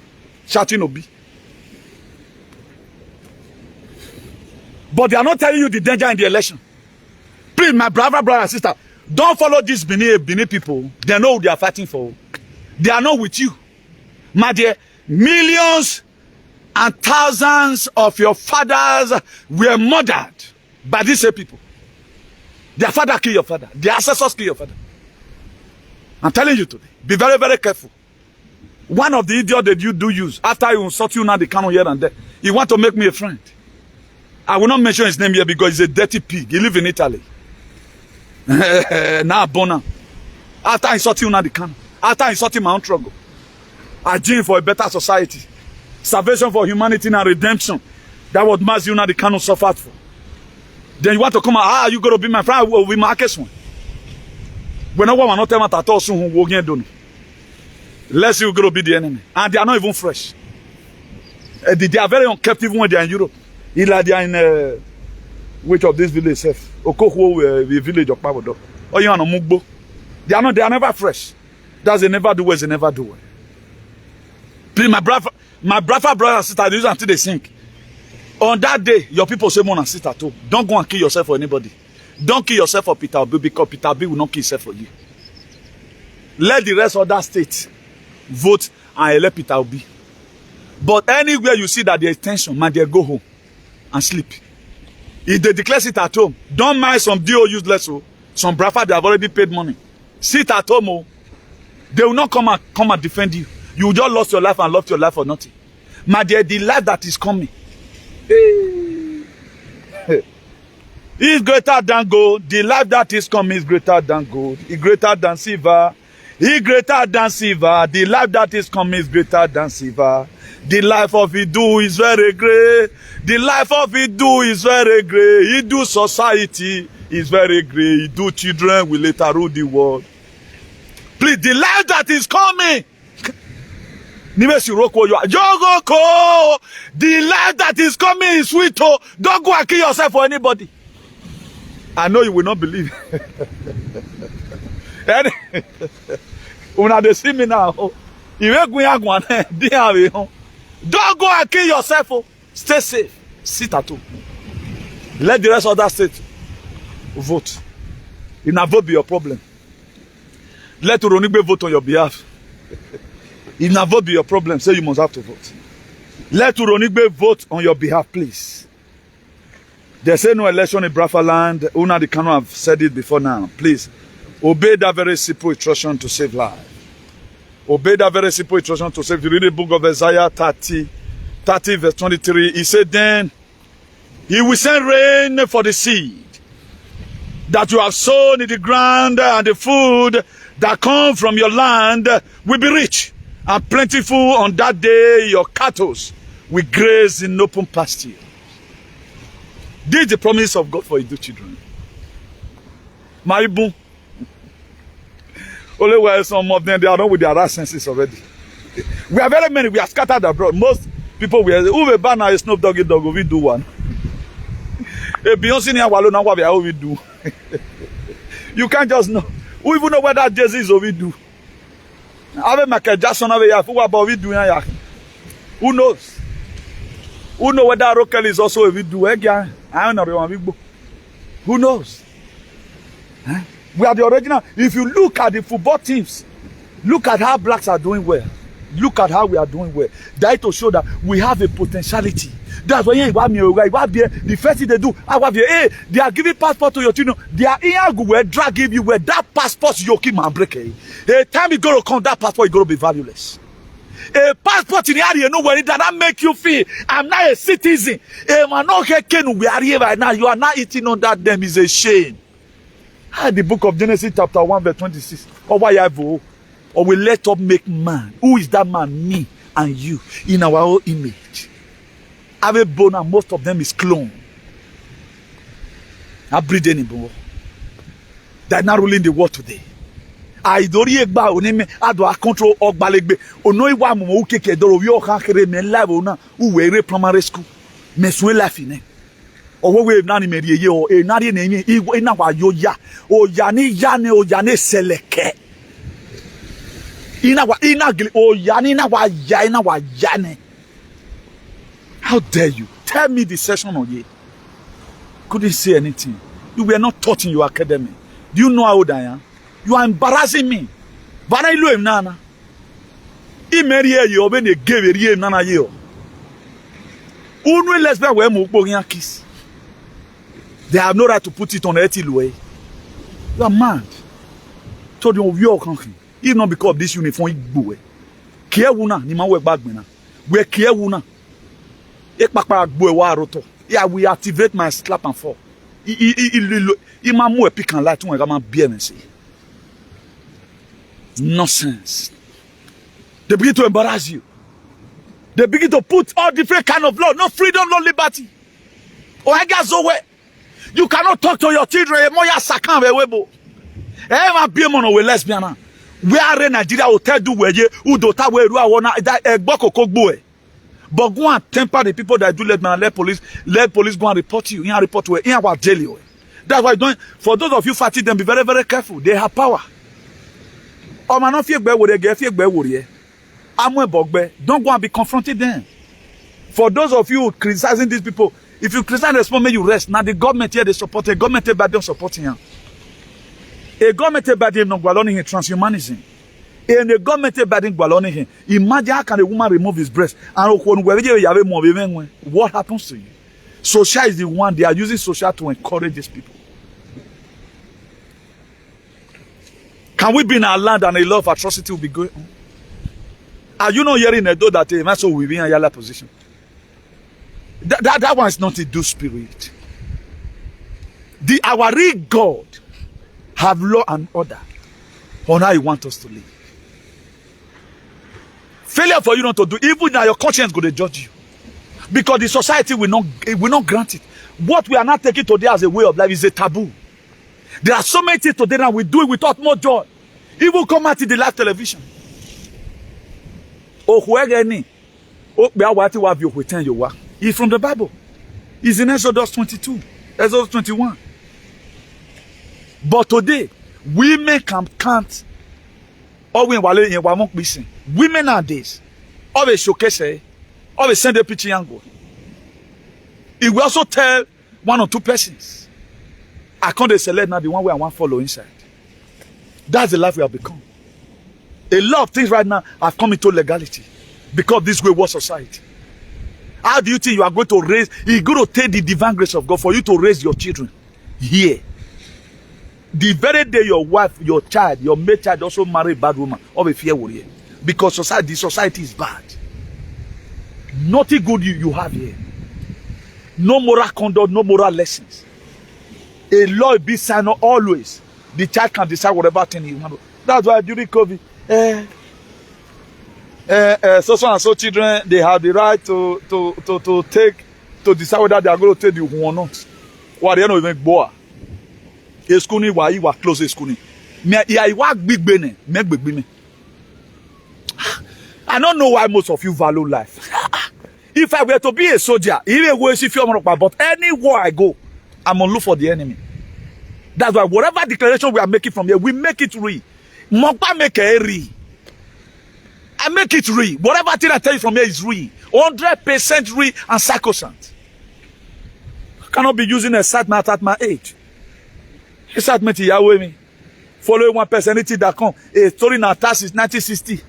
Shouting Obi. But they are not telling you the danger in the election. Please, my brother and sister, don't follow these Benin people. They know who they are fighting for. They are not with you. My dear, millions and thousands of your fathers were murdered by these same people. Their father killed your father. Their ancestors killed your father. I'm telling you today, be very, very careful. One of the idiots that you do use, after you insult you now, they come here and there, he want to make me a friend. I will not mention his name here because he's a dirty pig. He lives in Italy. Now, Bona. After insulting Nnamdi Kanu, after insulting my own struggle, I dream for a better society, salvation for humanity and redemption. That was Mazi Nnamdi Kanu suffered for. Then you want to come out, you going to be my friend, will be my case one. When I want to tell you soon who will get done. Lest you going to be the enemy. And they are not even fresh. They are very unkept even when they are in Europe. They are in which of this village safe? Okoho village of Pabodo. Or you are no Mugbo. They are never fresh. That's they never do what they never do. Please, my brother and sister, they use until they sink. On that day, your people say more and sit at home. Don't go and kill yourself for anybody. Don't kill yourself for Peter Obi because Peter Obi will not kill himself for you. Let the rest of that state vote and elect Peter Obi. But anywhere you see that there is tension, man, they go home and sleep. If they declare it at home, don't mind some DO useless. Some Biafrans, they have already paid money. Sit at home. Oh. They will not come and defend you. You just lost your life and lost your life for nothing. My dear, the life that is coming is greater than gold. The life that is coming is greater than gold. It's greater than silver. It's greater than silver. The life that is coming is greater than silver. The life of Idu is very great. The life of Idu is very great. Idu society is very great. Idu children will later rule the world. Please, the life that is coming. The life that is coming is sweet. Don't go and kill yourself for anybody. I know you will not believe. Una they see me now. Don't go and kill yourself. Oh. Stay safe. Sit at home. Let the rest of that state vote. In a vote be your problem. Let Uronigbe vote on your behalf. In a vote be your problem. Say you must have to vote. Let Uronigbe vote on your behalf, please. There's no election in Biafran. Una the Kano have said it before now. Please. Obey that very simple instruction to save life. Obey that very simple instruction to save. You read the book of Isaiah 30 verse 23. He said, then he will send rain for the seed that you have sown in the ground, and the food that come from your land will be rich and plentiful. On that day, your cattle will graze in open pasture. This is the promise of God for his children. My boom. Only where some of them, they are done with their right senses already. We are very many, we are scattered abroad. Most people, we are, who will ban a Snoop Doggy Dog, we do one. A Beyonce near Wallo, now what we do. You can't just know. Who even know where that Jay-Z is, we do. Ave Michael Jackson, who about we do. Who knows? Who know whether Rokel is also a we do? I don't know. Who knows? Huh? We are the original. If you look at the football teams, look at how blacks are doing well. Look at how we are doing well. That to show that we have a potentiality. That's why the first thing they do, they are giving passport to your children. They are here drag give you where that passport you keep and break. A time you go to come, that passport is going to be valueless. A passport in the area, nowhere that make you feel I'm not a citizen. We are here right now. You are not eating on that. Them is a shame. The book of Genesis chapter 1 verse 26. Or we let up make man. Who is that man? Me and you. In our own image. Every bone and most of them is clone. I breed anymore. They are not ruling the world today. I don't egba onime ado control ogbalegbe ono iwa mo ukeke doro wi o kan kere me live ona uwere primary school mesun life ni owo we na ni meri eye o e na ri na yin igbo ina wa yo ya o ya ni seleke ina gili o ya ni na wa ya ni. How dare you tell me the session on ye couldn't say anything. You were not taught in your academy. Do you know how old I am? You are embarrassing me. Vana ilu emnana. Imeriye yo be ne geveriye emnana yo. Unwe lesbian we mo ukpo kiss. They have no right to put it on etilu. You are mad. Told you of your country. If not because of this uniform igbo. Kie wuna ni ma we gbagbe na. We kie wuna. Ek papa agbo e wa roto. Yeah, we activate my slap and fall. Ma mu epic and light when I BMC. Nonsense. They begin to embarrass you. They begin to put all different kind of law. No freedom, no liberty. Oh, I got so way. You cannot talk to your children. Moya sakan webo. Ema BMO we lesbian. We are in Nigeria hotel do we udota we ru awona that egboko kogbo e. But go and temper the people that do let police go and report you. You report to in our jail. That's why for those of you fighting them, be very, very careful. They have power. Don't go and be confronted them. For those of you criticizing these people, if you criticize the moment you rest. Now the government here they support a government by them supporting him. A government by them not galloning transhumanism. And the government by them galloning him. Imagine how can a woman remove his breast and what happens to you? Social is the one they are using social to encourage these people. Can we be in our land and a lot of atrocity will be going on? Are you not hearing a door that a man will be in a yellow position? That one is not a do spirit. Our real God have law and order on how he wants us to live. Failure for you not to do, even now your conscience going to judge you. Because the society will not grant it. What we are not taking today as a way of life is a taboo. There are so many things today that we do it without more joy. Even come out in the live television. It's from the Bible. It's in Exodus 22, Exodus 21. But today, women can count Or when wale in wamok missing. Women nowadays, always showcase, always send a picture and go. It will also tell 1 or 2 persons. I can't select now the one where I want to follow inside. That's the life we have become. A lot of things right now have come into legality because this way was society. How do you think you are going to raise? You're going to take the divine grace of God for you to raise your children here. The very day your wife, your child, your mate child also marry a bad woman, of a fear warrior, because society is bad. Nothing good you have here. No moral conduct, no moral lessons. A law be signed always. The child can decide whatever thing he wants. That's why during COVID, so and so children, they have the right to decide whether they are going to take the who or not. Why they don't even boa? Eskuni why you are close eskuni. Me ya you are big bene, make big bene. I don't know why most of you value life. If I were to be a soldier, even if you're but anywhere I go, I'm on look for the enemy. That's why whatever declaration we are making from here, we make it real. Mokpa make it real. I make it real. Whatever thing I tell you from here is real. 100% real and sacrosanct. I cannot be using a excitement at my age. Excitement is Yahweh me. Following one person, anything that come. A story in our task is 1960.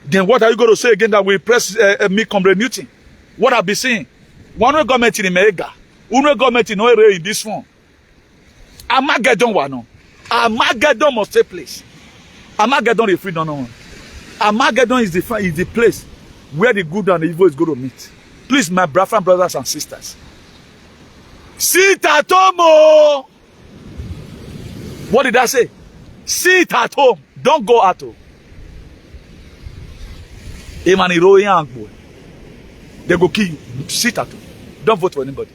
Then what are you going to say again that we press me comrade Newton? What I'll be saying? One government in America. One government in Oire in this one. Armageddon wano. Armageddon must take place. Armageddon is freedom no. Armageddon is the place where the good and the evil is going to meet. Please, my Biafran brothers and sisters. Sit at home. What did I say? Sit at home. Don't go out. They go kill you. Sit at home. Don't vote for anybody.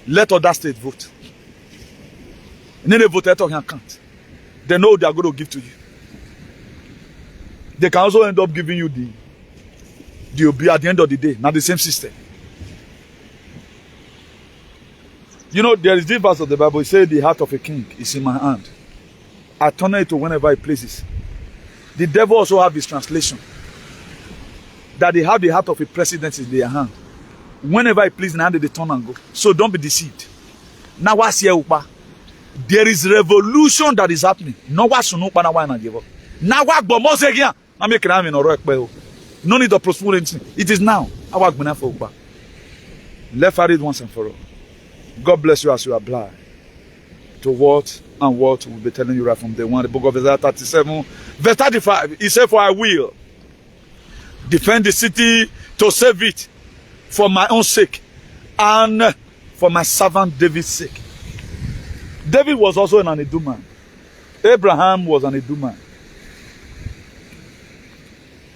Let other states vote. And then they vote at your account. They know they are going to give to you. They can also end up giving you the OB at the end of the day. Not the same system. You know, there is this verse of the Bible. It says the heart of a king is in my hand. I turn it to whenever it pleases. The devil also have his translation. That they have the heart of a president in their hand. Whenever it pleases, now they turn and go. So don't be deceived. Now what's here, Upa? There is revolution that is happening. No what's no Upa now give up. Now what bombs again? I'm making a no need of prosperity. It is now. I work for Upa. Let's read once and for all. God bless you as you apply to what and what we'll be telling you right from day one. The book of Isaiah 37, verse 35. He said, for I will defend the city to save it for my own sake and for my servant David's sake. David was also an Edoman. Abraham was an Edoman.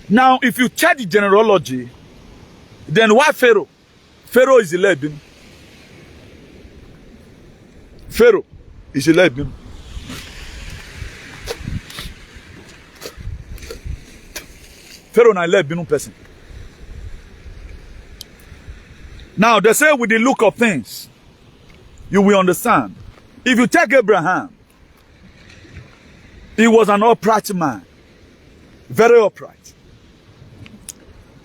Now, if you check the genealogy, then why Pharaoh? Pharaoh is 11. Pharaoh is 11. Pharaoh is 11 person. Now, they say with the look of things, you will understand. If you take Abraham, he was an upright man. Very upright.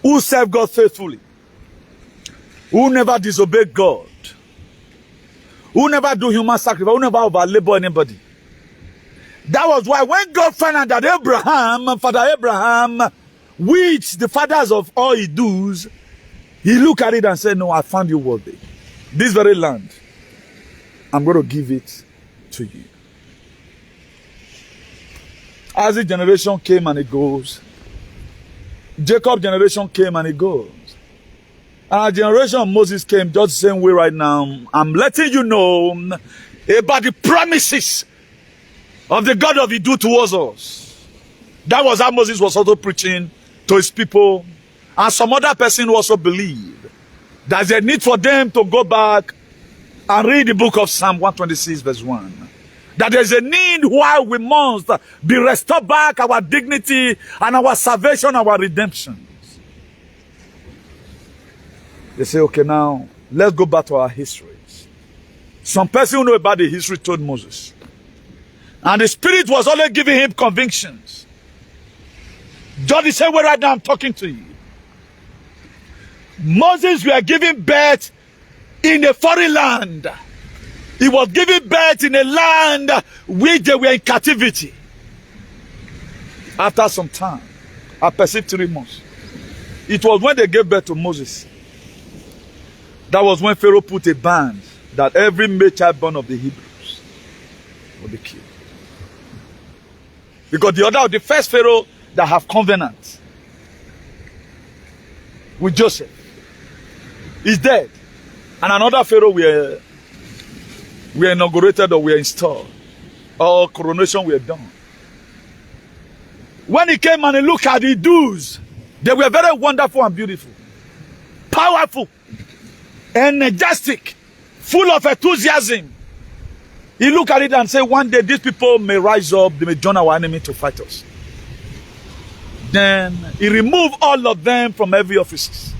Who served God faithfully. Who never disobeyed God. Who never do human sacrifice. Who never over-labor anybody. That was why when God found out that Abraham, Father Abraham, which the fathers of all he does, he looked at it and said, no, I found you worthy. This very land, I'm going to give it to you. As the generation came and it goes, Jacob's generation came and it goes. Our generation of Moses came just the same way right now. I'm letting you know about the promises of the God of Idu towards us. That was how Moses was also preaching to his people. And some other person also believed there's a need for them to go back and read the book of Psalm 126 verse 1. That there's a need why we must be restored back our dignity and our salvation, our redemption. They say, okay, now let's go back to our histories. Some person who know about the history told Moses. And the Spirit was only giving him convictions. Just the same way right now I'm talking to you. Moses were giving birth in a foreign land. He was giving birth in a land which they were in captivity. After some time, I perceived 3 months. It was when they gave birth to Moses. That was when Pharaoh put a ban that every male child born of the Hebrews will be killed. Because the first Pharaoh that have covenant with Joseph is dead. And another Pharaoh were inaugurated or were installed. Or coronation were done. When he came and he looked at the dudes, they were very wonderful and beautiful. Powerful. Energetic. Full of enthusiasm. He looked at it and said, one day these people may rise up, they may join our enemy to fight us. Then he removed all of them from every office.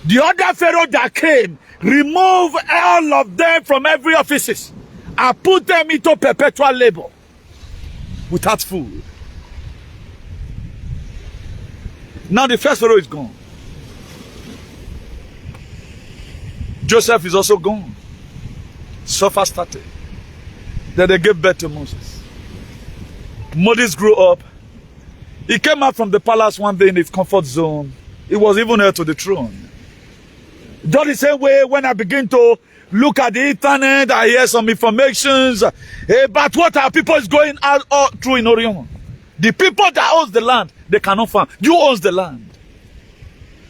The other Pharaoh that came, removed all of them from every office and put them into perpetual labor without food. Now the first Pharaoh is gone. Joseph is also gone. Suffer started. Then they gave birth to Moses. Moses grew up. He came out from the palace one day in his comfort zone. He was even heir to the throne. Just the same way when I begin to look at the internet, I hear some informations about what our people is going out through in Orion. The people that owns the land, they cannot farm. You owns the land.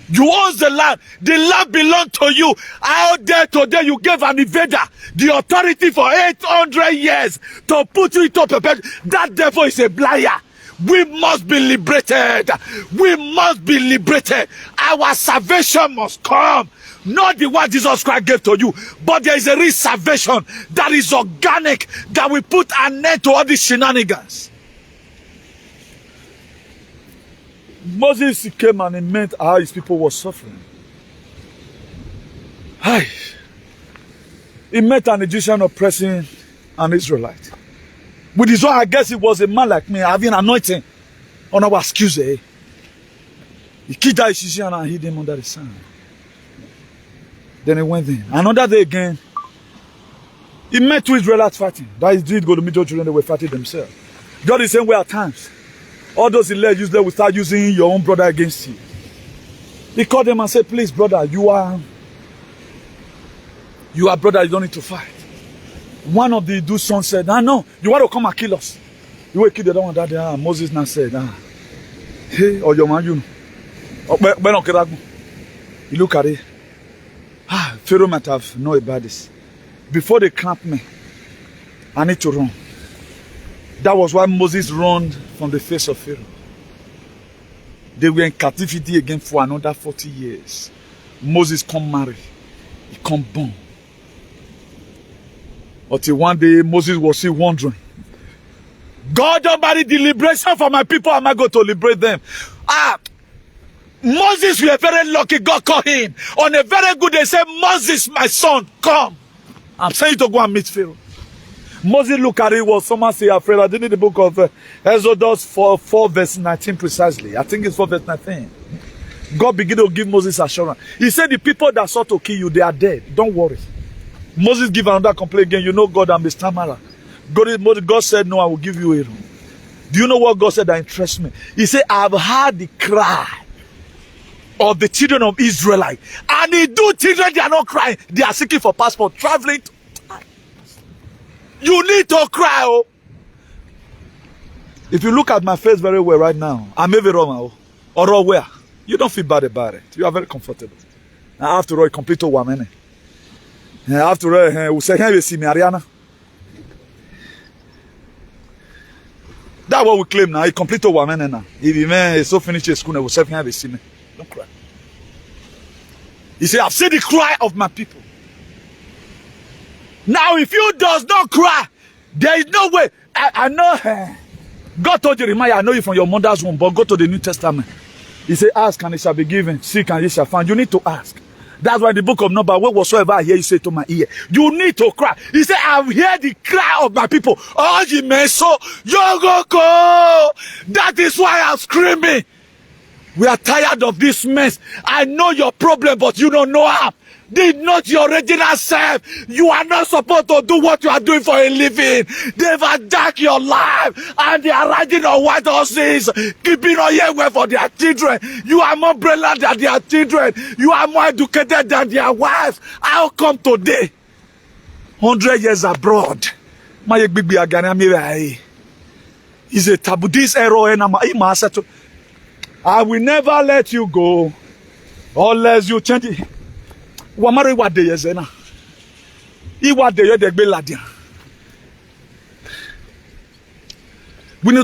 You own the land. The land belongs to you. Out there today, you gave an invader the authority for 800 years to put you into perpetual. That devil is a liar. We must be liberated. We must be liberated. Our salvation must come. Not the one Jesus Christ gave to you, but there is a real salvation that is organic, that will put an end to all these shenanigans. Moses came and he meant how his people were suffering. Hi. He met an Egyptian oppressing an Israelite. With his own, I guess he was a man like me, having anointing on our excuse. He killed that Egyptian and hid him under the sand. Then he went in. Another day again, he met 2 Israelites fighting. That is IGODOMIGO children, they were fighting themselves. God is the same way at times. All those elect useless will start using your own brother against you. He called them and said, please, brother, you are brother, you don't need to fight. One of the dude's sons said, no, you want to come and kill us. You will kill the other one that day. Moses now said, hey, or your man, you know. You look at it. Pharaoh might have known about this. Before they clamp me, I need to run. That was why Moses ran from the face of Pharaoh. They were in captivity again for another 40 years. Moses come marry. He come born. Until one day Moses was still wondering, God Almighty, the liberation for my people, am I going to liberate them? Moses, we are very lucky. God called him. On a very good day, said, Moses, my son, come. I'm saying you to go and meet Pharaoh. Moses looked at it, was someone say afraid. I did in the book of Exodus 4 verse 19 precisely. I think it's 4 verse 19. God began to give Moses assurance. He said, the people that sought to kill you, they are dead. Don't worry. Moses give another complaint again. You know God, I'm a stammerer. God said, no, I will give you Aaron. Do you know what God said that interests me? He said, I've heard the cry of the children of Israel. And the two children, they are not crying. They are seeking for passport, traveling. You need to cry. Oh. If you look at my face very well right now, I'm very wrong. Or where? You don't feel bad about it. You are very comfortable. Now, after all, complete woman. After all, we say, hey, see me, Ariana. That's what we claim now. A complete woman now. If you man is so finished school, we say, hey, see me. Don't cry. He said, I've seen the cry of my people. Now, if you does not cry, there is no way. I know. God told Jeremiah, I know you from your mother's womb, but go to the New Testament. He said, ask and it shall be given. Seek and ye shall find. You need to ask. That's why the book of Numbers, whatsoever I hear you say to my ear, you need to cry. He said, I've heard the cry of my people. Oh, you may so, go. That is why I'm screaming. We are tired of this mess. I know your problem, but you don't know how. Did not your original self. You are not supposed to do what you are doing for a living. They've attacked your life and they are riding on white horses, keeping on your way for their children. You are more brilliant than their children. You are more educated than their wives. How come today? 100 years abroad. Is a taboo. This error I will never let you go unless you change it. We need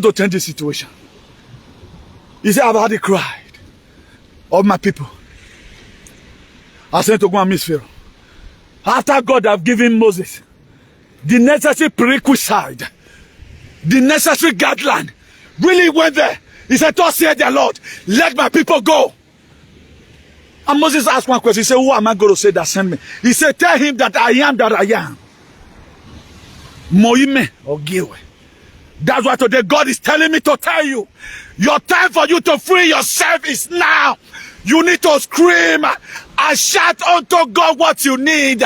to change the situation. He said, I've had a cry of my people. I sent to go and meet Pharaoh. After God have given Moses the necessary prerequisite, the necessary guideline, really went there. He said, thus said the Lord, let my people go. And Moses asked one question. He said, who am I going to say that sent me? He said, tell him that I am that I am. Moime or Giwe. That's why today God is telling me to tell you, your time for you to free yourself is now. You need to scream and shout unto God what you need.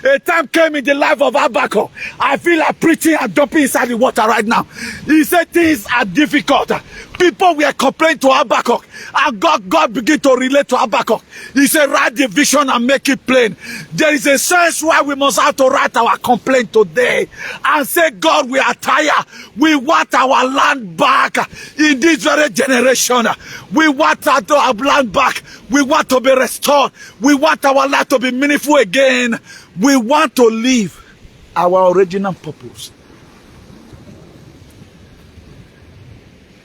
A time came in the life of Habakkuk. I feel like preaching and jumping inside the water right now. He said things are difficult. People were complaining to Habakkuk. And God began to relate to Habakkuk. He said, write the vision and make it plain. There is a sense why we must have to write our complaint today. And say, God, we are tired. We want our land back in this very generation. We want our land back. We want to be restored. We want our life to be meaningful again. We want to live our original purpose.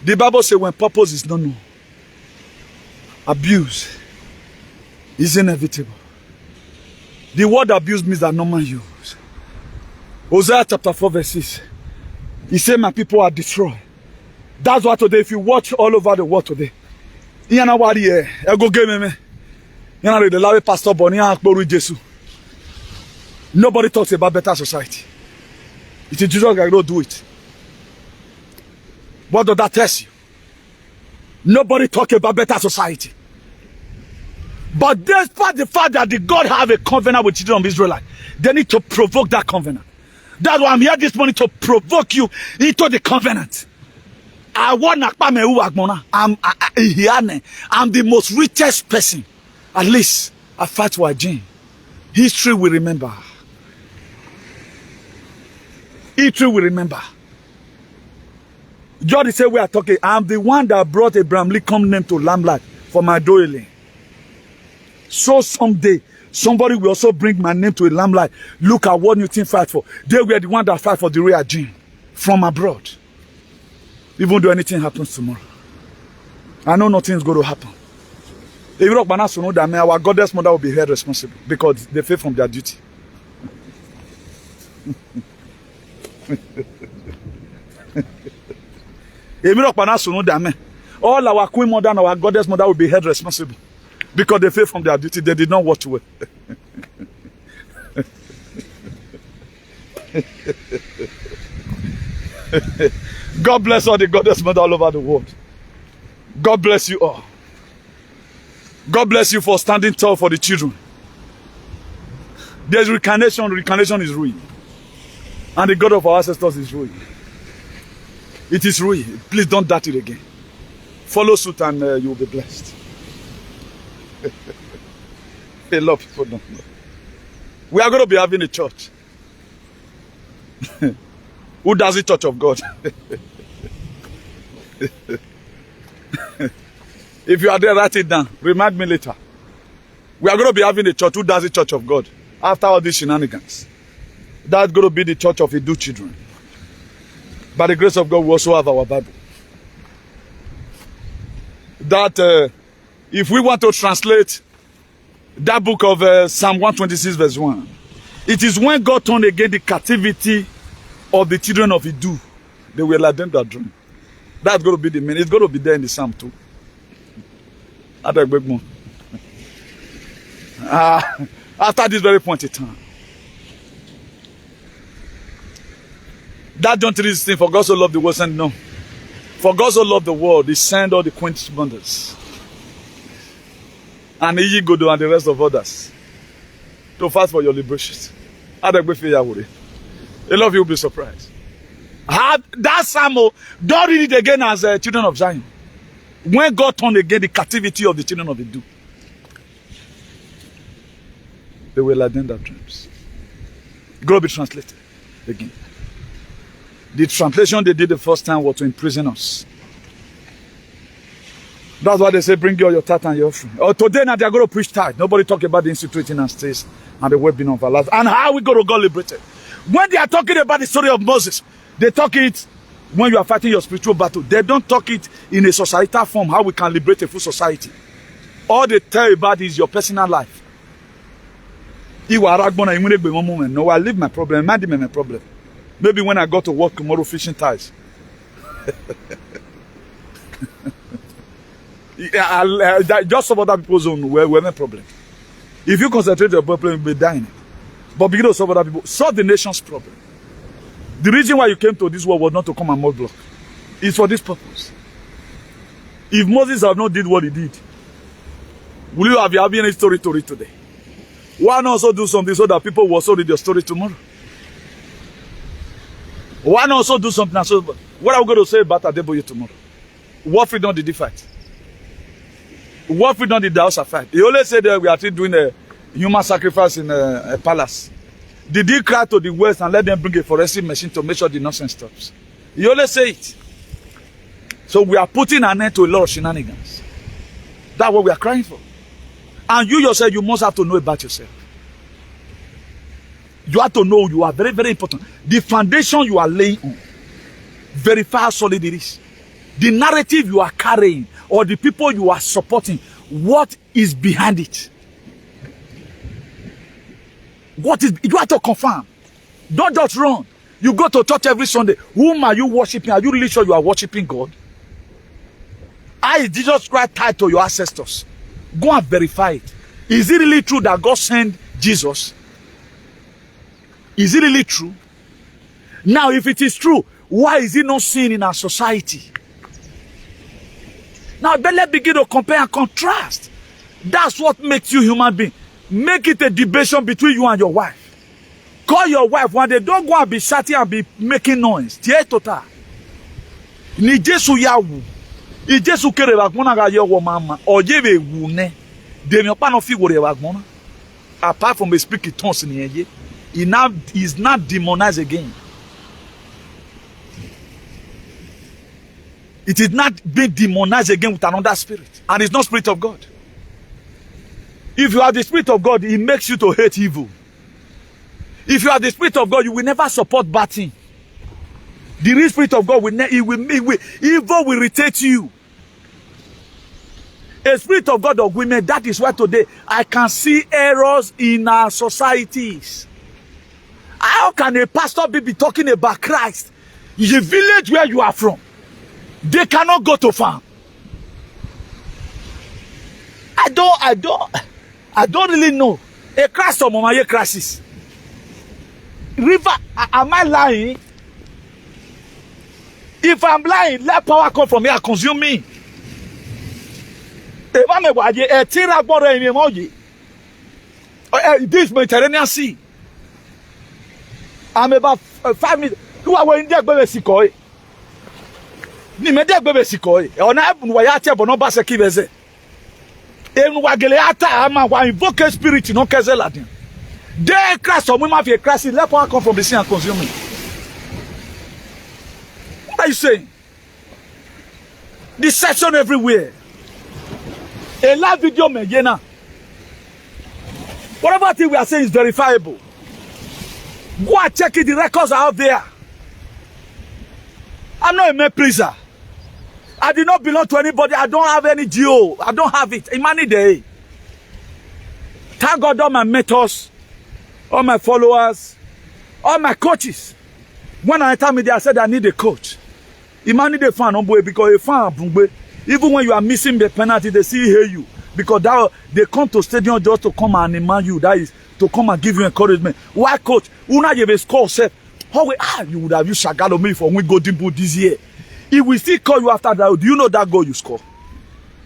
The Bible says when purpose is not known, abuse is inevitable. The word abuse means that no man use. Hosea chapter 4 verse 6. He said, my people are destroyed. That's why today, if you watch all over the world today, nobody talks about better society. It is Jesus that don't do it. What does that tell you? Nobody talks about better society. But despite the fact that the God have a covenant with children of Israel, they need to provoke that covenant. That's why I'm here this morning, to provoke you into the covenant. I'm the most richest person. At least I fight for a gene. History will remember. History will remember. God said we are talking. I'm the one that brought Abraham Lincoln name to Lamblight for my dwelling. So someday, somebody will also bring my name to a Lamblight. Look at what you think fight for. They were the one that fight for the real gene from abroad. Even though anything happens tomorrow, I know nothing is going to happen. If you know that our goddess mother will be held responsible because they fail from their duty. All our queen mother and our goddess mother will be held responsible because they fail from their duty. They did not watch well. God bless all the goddess mother all over the world. God bless you all. God bless you for standing tall for the children. There's reincarnation. Reincarnation is ruin. And the God of our ancestors is ruin. It is ruin. Please don't doubt it again. Follow suit and you will be blessed. A lot of people don't know. We are going to be having a church. Who does the Church of God? If you are there, write it down. Remind me later. We are going to be having a church. Who does the Church of God? After all these shenanigans. That's going to be the church of Idu children. By the grace of God, we also have our Bible. That if we want to translate that book of Psalm 126 verse 1, it is when God turned again the captivity of the children of Idu. They were like them that dream. That's going to be the main. It's going to be there in the Psalm too. After this very point in time. That John 3 is saying, for God so loved the world, send no. For God so loved the world, he sent all the quaint wonders. And IGODOMIGO and the rest of others to fight for your liberation. A lot of you will be surprised. That Samuel, don't read it again as children of Zion. When God turned again the captivity of the children of the Jew, they were like them that dreams. Go be translated again. The translation they did the first time was to imprison us. That's why they say, bring your tithe and your offering. Or today now they are going to preach tithe. Nobody talk about the instituting and stays and the well-being of our lives. And how we going to get liberated. When they are talking about the story of Moses, they talk it when you are fighting your spiritual battle. They don't talk it in a societal form, how we can liberate a full society. All they tell you about is your personal life. No, I leave my problem. My problem. Maybe when I go to work tomorrow fishing ties. Just some other people's own were my problem. If you concentrate your problem, you'll be dying. But begin to solve other people. Solve the nation's problem. The reason why you came to this world was not to come and mold block. It's for this purpose. If Moses have not did what he did, will you have any story to read today? Why not also do something so that people will also read your story tomorrow? Why not also do something? So what are we going to say about Adeboye tomorrow? What freedom did he fight? What freedom did the house fight? He always said that we are still doing a human sacrifice in a palace. Did he cry to the West and let them bring a forensic machine to make sure the nonsense stops? He always say it. So we are putting an end to a lot of shenanigans. That's what we are crying for. And you yourself, you must have to know about yourself. You have to know you are very, very important. The foundation you are laying on, verify how solid it is. The narrative you are carrying or the people you are supporting, what is behind it? What is, you have to confirm. Don't just run. You go to church every Sunday. Whom are you worshiping? Are you really sure you are worshiping God? How is Jesus Christ tied to your ancestors? Go and verify it. Is it really true that God sent Jesus? Is it really true? Now, if it is true, why is it not seen in our society? Now, then let's begin to compare and contrast. That's what makes you human being. Make it a debate between you and your wife. Call your wife one day. Don't go and be shouting and be making noise. Tiye tota. Ni Jesu ya wu. I Jesu kere bagmona ga yo wo mama. Oye be wu ne. Demi opa no fi wore bagmona. Apart from the speaking tongues in here, he is not demonized again. It is not being demonized again with another spirit. And it's not spirit of God. If you are the spirit of God, it makes you to hate evil. If you are the spirit of God, you will never support bad thing. The real spirit of God evil will irritate you. A spirit of God of women, that is why today I can see errors in our societies. How can a pastor be talking about Christ in the village where you are from? They cannot go to farm. I don't really know. A Christ or Mama crisis. River, am I lying? If I'm lying, let power come from here and consume me. This Mediterranean Sea. I'm about 5 minutes. Who are in there, baby? Sikoi. Ni me there, baby. Sikoi. Ona ebun wa ya che bono ba se kibeze. Enu wa gele ata ama wa invoke spirit no keze ladin. They Christ or women have Christ. Let power come from the sea and consume me. What are you saying? Deception everywhere. A live video megena. Whatever thing we are saying is verifiable. Go and check it. The records are out there. I'm not a man pleaser. I did not belong to anybody. I don't have any GO. I don't have it. Imani day. Thank God all my mentors, all my followers, all my coaches. When I enter media, I said I need a coach. Imani the fan on boy because a fan, even when you are missing the penalty, they see hear you. Because that they come to stadium just to come and remind you, that is to come and give you encouragement. Why, coach? Una you have score set. How you would have used Shagalo me for we Golden Boot this year. If we still call you after that, do you know that goal you score?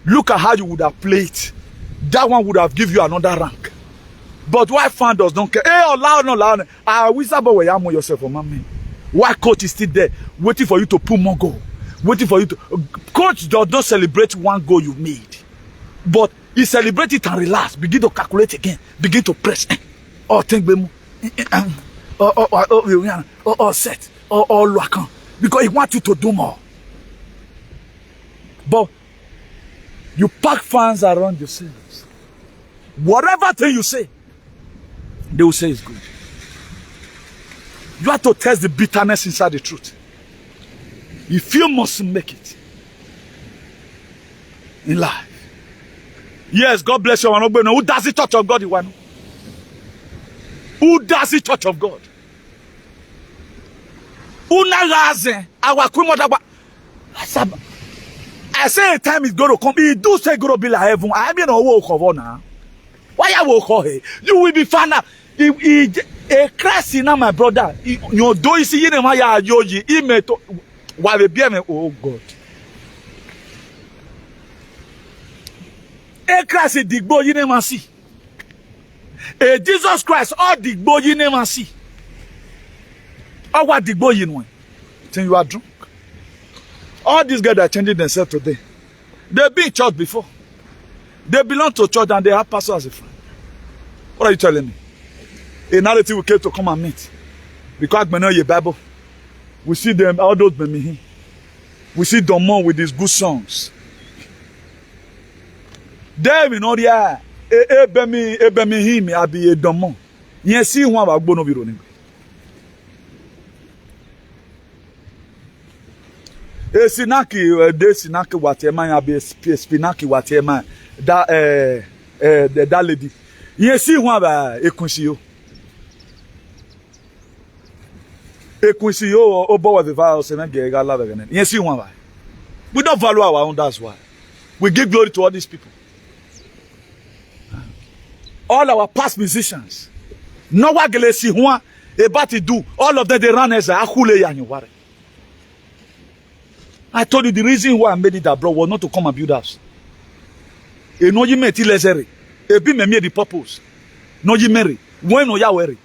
Look at how you would have played. That one would have given you another rank. But why fan does don't care? Hey, allow no allow. I wish about where you are yourself for mommy. Why coach is still there, waiting for you to put more goal, waiting for you to. Coach does not celebrate one goal you made, but he celebrates it and relax. Begin to calculate again. Begin to press. Oh, think set. Lock. Because he wants you to do more. But you pack fans around yourselves. Whatever thing you say, they will say it's good. You have to test the bitterness inside the truth. If you must make it in life. Yes, God bless you. Who does the church of God? Who does the church of God? I say a time is going to come. He do say going to be like heaven. I mean, walk over now. Why you walk over? You will be found out. A Christ in my brother. You do see him. My yoji. He may to. Why be me? Oh God. A Christ is digbo you never see. A Jesus Christ all digbo you never see. Oh what digbo you know? Think you are drunk. All these guys are changing themselves today. They've been in church before. They belong to church and they have pastor as a friend. What are you telling me? A narrative we came to come and meet. Because we know your Bible. We see them, all those men. We see Domon with his good songs. There we know there. Ebemi him abi a Domon. Yes, see one about Bono Vironi. E sinaki de sinaki watema ya be spinaki watema that lady. Yes, see one ba ekunsiyo. Ekunsiyo obo wa the virus and get love again. Yes, see one ba. We don't value our own, that's why. We give glory to all these people. All our past musicians. No wa gele si one about to do. All of them they run as a akule yanyuware. I told you the reason why I made it abroad was not to come and build house. E no you made it lesser. E be me the purpose. No you marry. When no ya worry.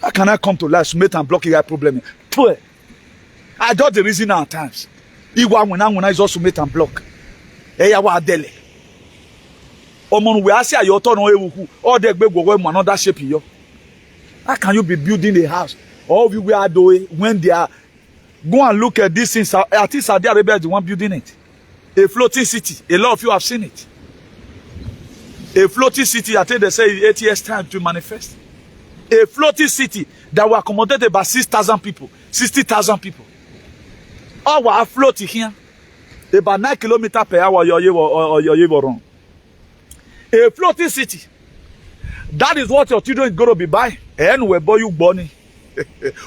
How can I come to life to make and block your problem? I got the reason at times. Iwa when I is also make and block. E ya wa dele. Omon we ask your turn all the big go another shape yo. How can you be building a house? All of you we are doing when they are. Go and look at this things. At least Saudi Arabia is the one building it. A floating city. A lot of you have seen it. A floating city, I think they say 8 years time to manifest. A floating city that will accommodate about 6,000 people, 60,000 people. All were floating here. About 9 kilometers per hour, your wrong. A floating city. That is what your children is going to be buying. And we boy you born.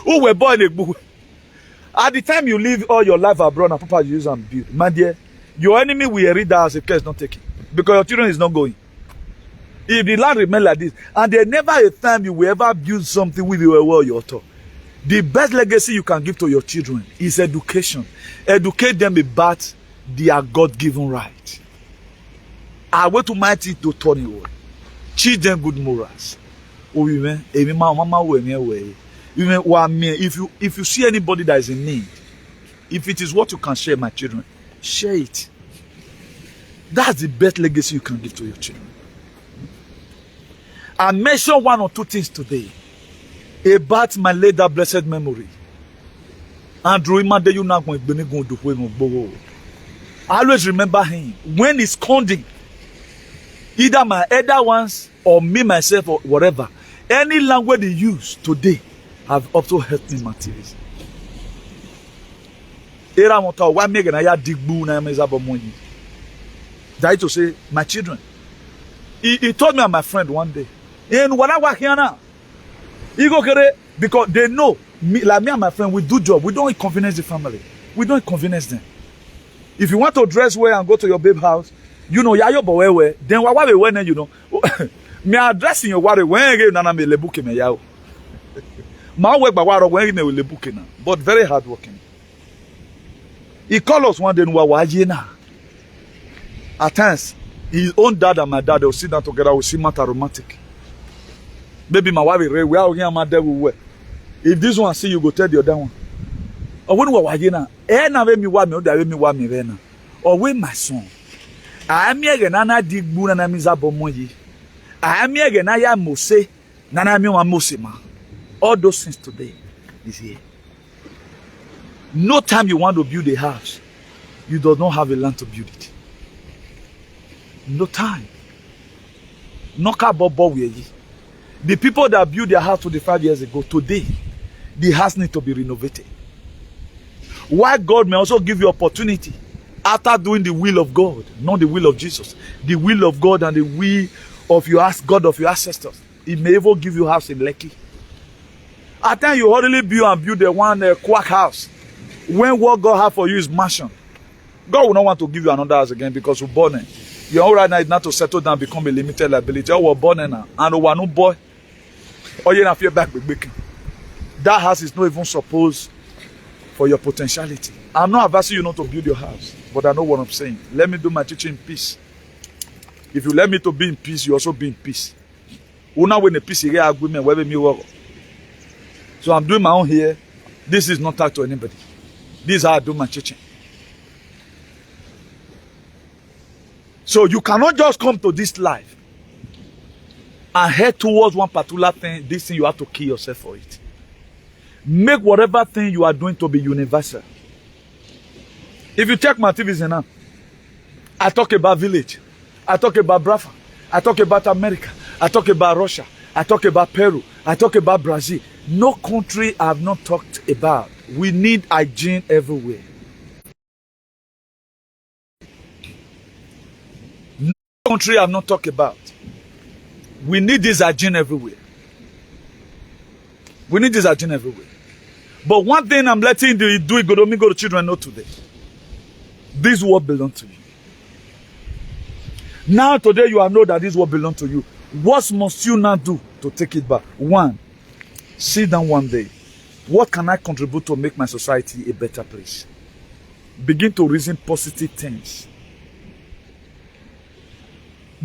Who were born in a book. At the time you live all your life abroad and Papa use and build, my dear, your enemy will read that as a curse not taking. Because your children is not going. If the land remain like this, and there never a time you will ever build something with your well your thought. The best legacy you can give to your children is education. Educate them about their God-given right. I went to my teeth to turn it away. Teach them good morals. Oh, if you see anybody that is in need, if it is what you can share, my children, share it. That's the best legacy you can give to your children. I mentioned one or two things today about my later blessed memory. Andrew, I always remember him when he's conding either my elder ones or me myself or whatever. Any language they use today have also helped me materially. That to say, my children. He told me and my friend one day, and what I work here now, he go get it because they know me, like me and my friend, we do job. We don't inconvenience the family. We don't inconvenience them. If you want to dress well and go to your babe house, You know, ya yo boy then why when you know. Me addressing your worry when again nana me lebuke me yao. My work by waro when me lebuke na, but very hard working. He called us one day na. At times, his own dad and my dad will sit down together, will see matter romantic. Maybe my wife will we are here my dad will wear. If this one see you go tell the other one. Or when we na na me wa me o me wa me na. Or when my son. I am here na dig bu na miza bomoyi. I am here na ya mose na mi wa mose ma. All those things today is here. No time you want to build a house, you do not have a land to build it. No time. The people that built their house 25 years ago, today, the house needs to be renovated. Why God may also give you opportunity after doing the will of God, not the will of Jesus, the will of God and the will of your God of your ancestors. He may even give you a house in Lekki. At times you already build the one quack house. When what God has for you is mansion, God will not want to give you another house again because you're born in. Your own right now is not to settle down, become a limited liability. You were born in now, and one new boy, or you not fear back with baking. That house is not even supposed for your potentiality. I'm not advising you not to build your house, but I know what I'm saying. Let me do my teaching in peace. If you let me to be in peace, you also be in peace. Una when the peace here agreement wherever me work. So I'm doing my own here. This is not talk to anybody. This is how I do my teaching. So you cannot just come to this life and head towards one particular thing. This thing you have to kill yourself for it. Make whatever thing you are doing to be universal. If you check my TV now, I talk about village. I talk about Biafra. I talk about America. I talk about Russia. I talk about Peru. I talk about Brazil. No country I have not talked about. We need hygiene everywhere. No country I have not talked about. We need this hygiene everywhere. We need this hygiene everywhere. But one thing I'm letting you do IGODOMIGO to children know today. This what belongs to you. Now today you have know that this what belongs to you. What must you now do to take it back? One, sit down one day. What can I contribute to make my society a better place? Begin to reason positive things.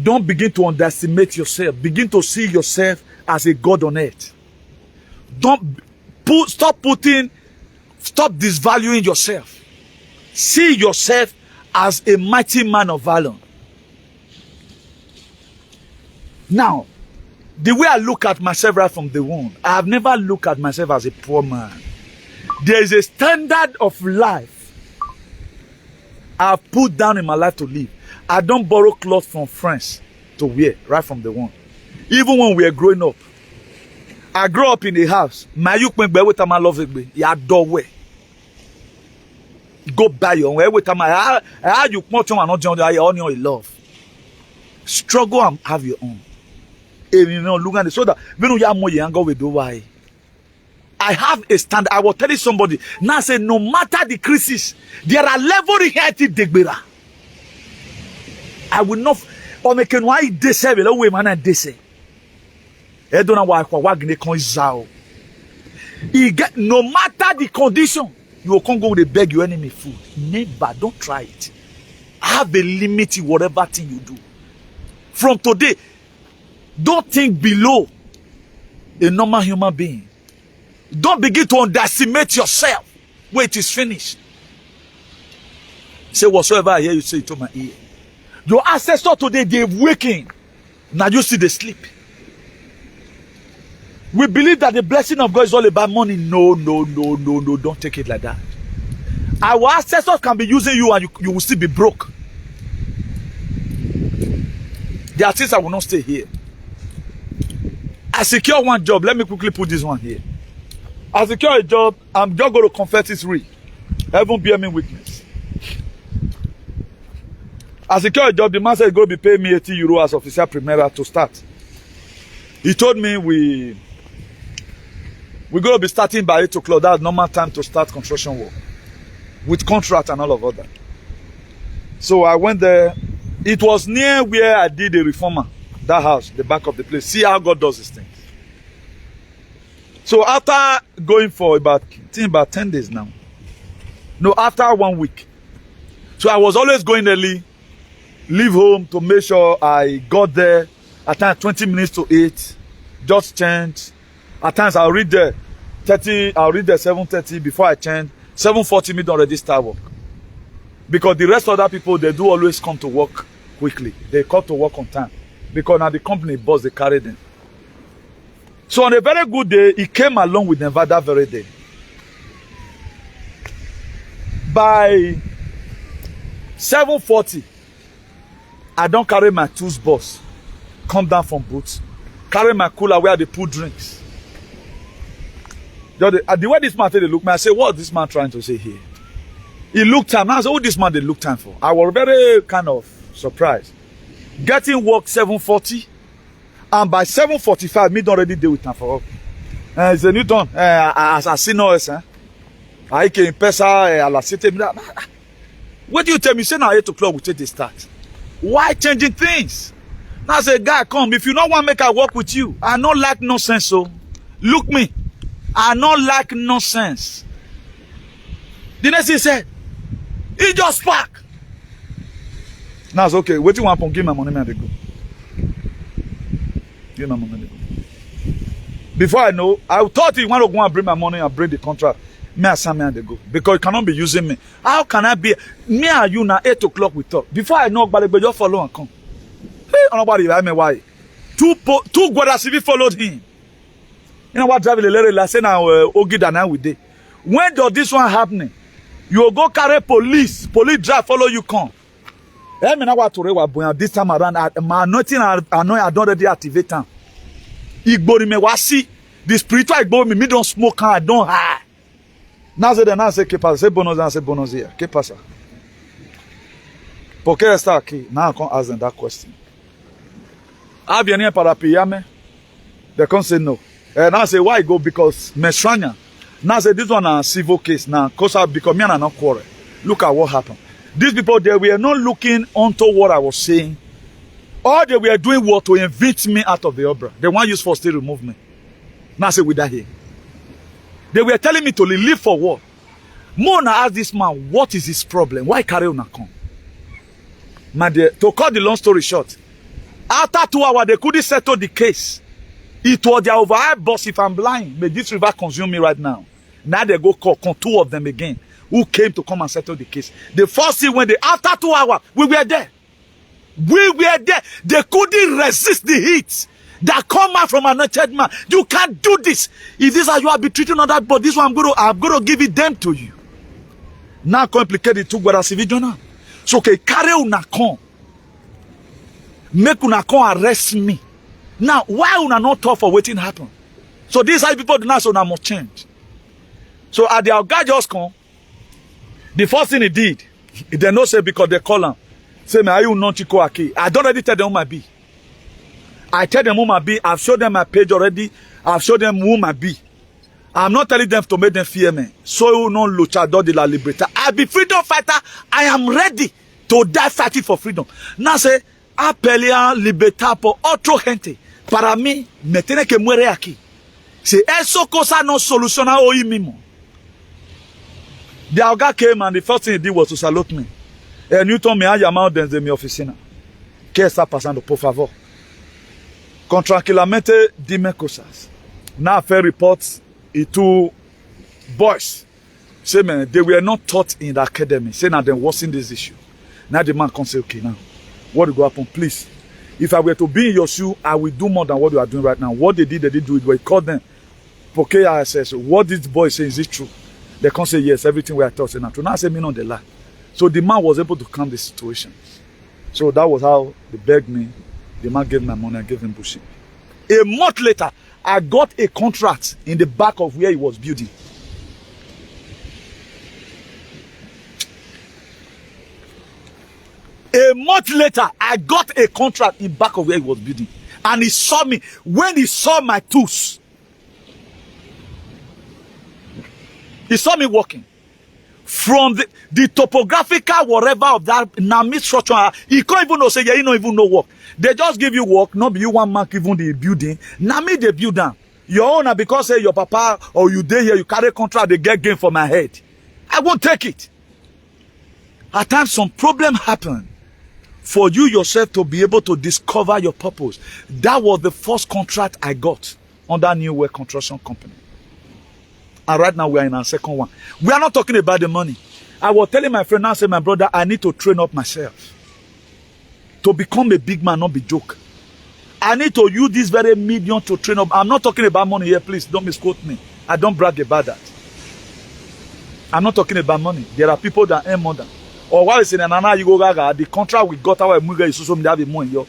Don't begin to underestimate yourself. Begin to see yourself as a God on earth. Stop disvaluing yourself. See yourself as a mighty man of valor. Now, the way I look at myself right from the womb, I have never looked at myself as a poor man. There is a standard of life I have put down in my life to live. I don't borrow clothes from friends to wear right from the womb. Even when we are growing up, I grew up in a house. My youth went by with my love ya doorway. Go buy your way with my you want to not on your love. Struggle and have your own. You know, look at it so that when you are more younger, we do why. I have a stand. I will tell you somebody now. Say no matter the crisis, there are levels here to degbera. I will not. Or make why they say the way man they say. I don't know why wagne con zao. You get no matter the condition, you can't go to beg your enemy food. Never. Don't try it. Have a limit in whatever thing you do. From today, don't think below a normal human being. Don't begin to underestimate yourself when it is finished. Say whatsoever I hear you say it to my ear. Your ancestors today, they're waking. Now you see they sleep. We believe that the blessing of God is all about money. No. Don't take it like that. Our ancestors can be using you and you will still be broke. There are things I will not stay here. I secure one job. Let me quickly put this one here. I secure a job. I'm just going to confess it's real. Heaven bear me witness. I secure a job. The man said he's going to be paying me 80 euro as officer primera to start. He told me we're going to be starting by 8 o'clock. That's normal time to start construction work. With contract and all of that. So I went there. It was near where I did the reformer. That house, the back of the place. See how God does these things. So after going for about 10 days now. No, after 1 week. So I was always going early, leave home to make sure I got there. At times 20 minutes to 8, just change. At times I'll read there 7:30 before I change. 7:40 me don't already start work. Because the rest of other people, they do always come to work quickly. They come to work on time. Because now the company boss, they carry them. So on a very good day, he came along with them that very day. By 7:40, I don't carry my tools boss. Come down from boots. Carry my cooler where they put drinks. The way this man said, they look me, I say, what is this man trying to say here? He looked time. I said, what this man they look time for? I was very kind of surprised. Getting work 7:40, and by 7:45, me don't already deal with time for work. It's a new turn. As I see no else, I came pesa la city. What do you tell me? Say now 8 o'clock we take the start. Why changing things? Now I say, guy, come. If you don't want to make I work with you, I don't like nonsense. So look me. I don't like nonsense. The next thing he said, he just spark. Now it's okay. What do you want to give my money, man? They go. Give my money. They go. Before I know, I thought he want to go and bring my money and bring the contract. Me and Sam and they go. Because you cannot be using me. How can I be? Me and you now 8 o'clock we talk. Before I know, but just follow and come. Hey, nobody, I mean why? Two Gwada civil followed him. You know what driving the lady like say now Ogida now with day. When does this one happening? You will go carry police drive follow you come. I mean what to this time around my anointing I don't already activate time. Igbo me wasi the spiritual Igbo me don't smoke and I don't high. Now say que pasa, say bonus here. Que pasa? Por que está aqui? Now I can't ask them that question. I viene para piyame. They can't say no. And I say why go because Mesranya. Now say this one a civil case now because because me and I not quarrel. Look at what happened. These people they were not looking onto what I was saying. All they were doing was to evict me out of the opera. They want use for still remove me. Now say we die here. They were telling me to leave for what? Mona asked this man, what is his problem? Why carry on come? My dear, to cut the long story short, after 2 hours, they couldn't settle the case. It was their overhead boss, if I'm lying, may this river consume me right now. Now they go call 2 of them again, who came to come and settle the case. The first thing when they, after 2 hours, we were there. We were there. They couldn't resist the heat that come out from anointed man. You can't do this. If this is you have been treating on that, but this one I'm gonna give it them to you. Now complicated to go to civil. So okay, carry una come. Make una come arrest me. Now, why una not talk for waiting happen? So these are people do not so now must change. So at the guy just come. The first thing he did, they no say because they call him. Say me, are you not Chico Aki? I don't already tell them who my be. I tell them who my be. I've showed them my page already. I've showed them who my be. I'm not telling them to make them fear me. So you know luchador de la libertad. I be freedom fighter. I am ready to die fighting for freedom. Now say, apelea libertad por otro gente. Para mí, me tiene que muere aquí. Si eso cosa no soluciona hoy mismo. The guy came and the first thing he did was to salute me. And you told me, I llamado desde mi oficina. ¿Qué está pasando, por favor? Con tranquilamente, dime cosas. Now I fair reports, it two boys. Say, man, they were not taught in the academy. Say, now they're worsening this issue. Now the man can say, okay, now, what will go happen? Please. If I were to be in your shoe, I will do more than what you are doing right now. What they did do it. We called them. Okay, I said, what this boy say, is it true? They can't say, yes, everything we are taught is not true. Now I say, me not the lie. So the man was able to calm the situation. So that was how they begged me. The man gave my money, I gave him bullshit. A month later, I got a contract in the back of where he was building. A month later, I got a contract in back of where he was building. And he saw me. When he saw my tools, he saw me walking. From the topographical whatever of that Nami structure, he can't even know, say, yeah, you don't even know work. They just give you work, not be you one mark even the building. Nami the building. Your owner, because say your papa or you there here, you carry contract, they get gain for my head. I won't take it. At times, some problem happen for you yourself to be able to discover your purpose. That was the first contract I got on that New Way construction company. And right now we are in our second one. We are not talking about the money. I was telling my friend now, say, my brother, I need to train up myself to become a big man, not be joke. I need to use this very medium to train up. I'm not talking about money here, please don't misquote me. I don't brag about that. I'm not talking about money. There are people that earn more than. Or while it's in an IGODOMIGO, the contract we got our Muga is also have more in your.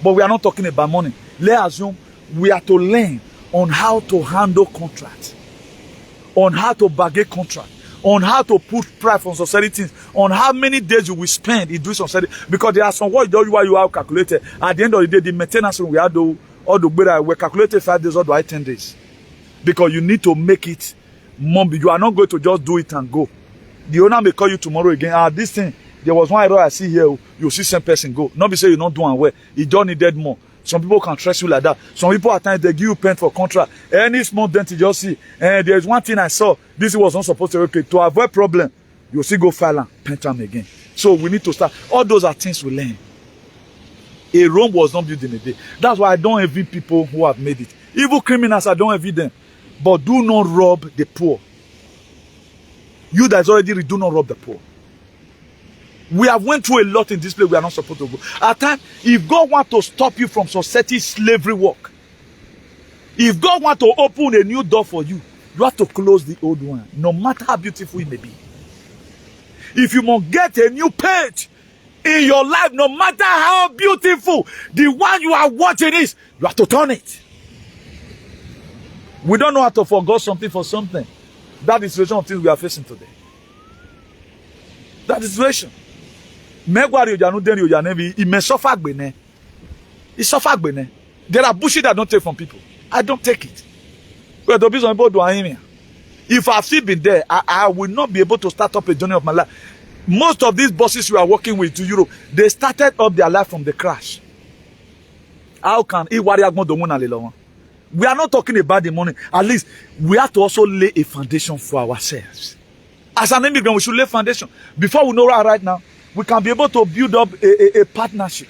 But we are not talking about money. Let's assume we are to learn on how to handle contracts, on how to bargain contract, on how to put price on certain things, on how many days you will spend in doing some certain. Because there are some work you have calculated. At the end of the day, the maintenance we have to all the way we calculated 5 days or 10 days. Because you need to make it more. You are not going to just do it and go. The owner may call you tomorrow again. This thing, there was one error I see here. You see same person go. Not be say you not doing well. You don't needed more. Some people can trust you like that. Some people at times they give you pen for contract. Any small dent you just see. And there's one thing I saw. This was not supposed to be okay. To avoid problem, you see go file and pen time again. So we need to start. All those are things we learn. A Rome was not built in a day. That's why I don't envy people who have made it. Evil criminals, I don't envy them. But do not rob the poor. You that is already rich, do not rob the poor. We have went through a lot in this place we are not supposed to go. At times, if God wants to stop you from society slavery work, if God wants to open a new door for you, you have to close the old one, no matter how beautiful it may be. If you must get a new page in your life, no matter how beautiful the one you are watching is, you have to turn it. We don't know how to forgo something for something. That is the situation of things we are facing today. That is the situation. It may suffer. It suffer. There are bullshit I don't take from people. I don't take it. If I've still been there, I will not be able to start up a journey of my life. Most of these bosses we are working with to Europe, they started up their life from the crash. How can we are not talking about the money. At least we have to also lay a foundation for ourselves. As an immigrant, we should lay foundation. Before we know right now, we can be able to build up a partnership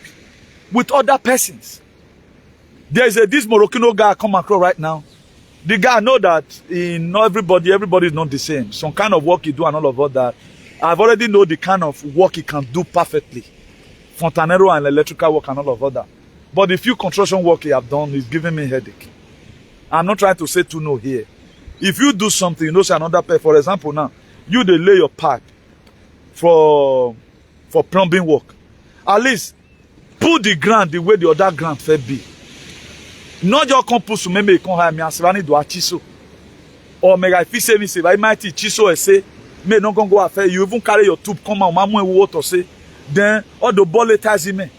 with other persons. There is this Moroccan guy come across right now. The guy know that not everybody is not the same. Some kind of work he do and all of that. I've already know the kind of work he can do perfectly. Fontanero and electrical work and all of that. But the few construction work he have done is giving me headache. I'm not trying to say to no here. If you do something, you know, say another person, for example, now, you they lay your pipe for plumbing work. At least put the ground the way the other ground fair be. Not just come put some maybe come hire me and say I need to chiso. Or mega if you say me say I might chiso and say may not go affair. You even carry your tube come out, mama water say. Then all the ball letters in me.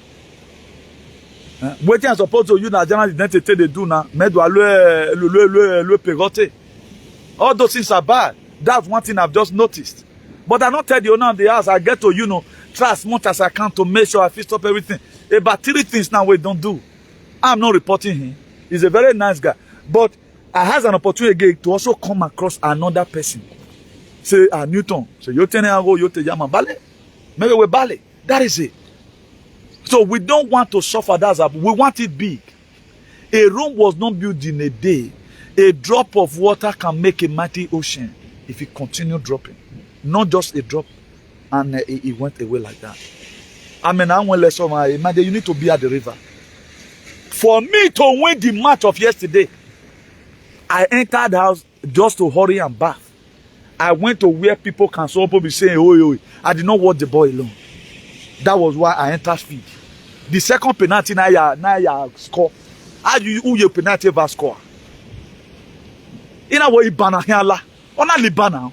Waiting as opposed to you na general identity they do now. Me do le pegote. All those things are bad. That's one thing I've just noticed. But I not tell you now the house I get to try as much as I can to make sure I fix up everything. About 3 things now we don't do. I'm not reporting him. He's a very nice guy. But I has an opportunity again to also come across another person. Say Newton. Say you tell go you tell Yama Bale. Maybe we Bale. That is it. So we don't want to suffer that. We want it big. A Rome was not built in a day. A drop of water can make a mighty ocean if it continue dropping. Not just a drop and it went away like that. I mean, I want less of my imagine you need to be at the river. For me to win the match of yesterday, I entered the house just to hurry and bath. I went to where people can so people be saying, oh, I did not watch the ball alone. That was why I entered field. The second penalty now you score. How do you penalty ever score? In a way, Ibana Hiala. Only Libana.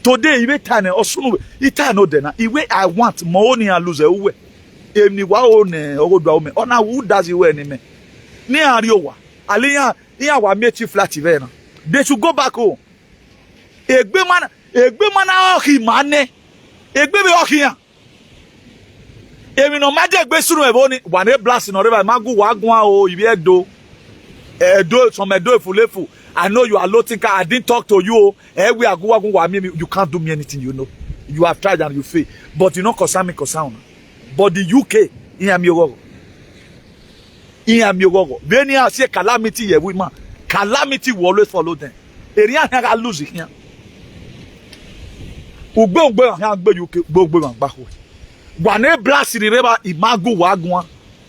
Today, you may turn or soon. You turn no then. Iwe I want money and lose away. Emi wa one ogodwa ome. Ona who does it when me? Ni ariowa. Aliya iya wa mechi flat even. They should go back home. Egbe man Egbe mana ohi mane. Egbe be ohi ya. Emi no maje egbe suru eboni. Wane blast no river. Magu wagwa o. Ibi edo. Edo some edo efulefu. I know you are low thinker. I didn't talk to you. You can't do me anything, you know. You have tried and you fail. But you know, concern me, concern. But the UK, in Amiyogo. In Amiyogo. When you see calamity, yeah, women. Calamity will always follow them. Area can lose it here.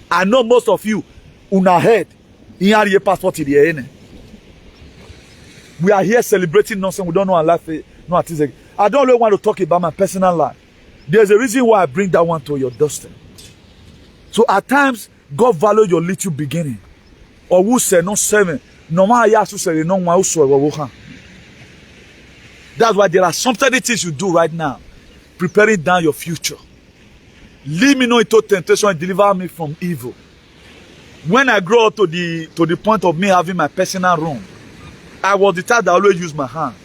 I know most of you, una head, in your passport in the end. We are here celebrating nonsense. We don't know our life. No, I don't really want to talk about my personal life. There's a reason why I bring that one to your doorstep. So at times, God value your little beginning. Or who say no seven. No matter how you say no one else. That's why there are some things you do right now, preparing down your future. Lead me not into temptation and deliver me from evil. When I grow up to the point of me having my personal room, I was the type that always use my hand.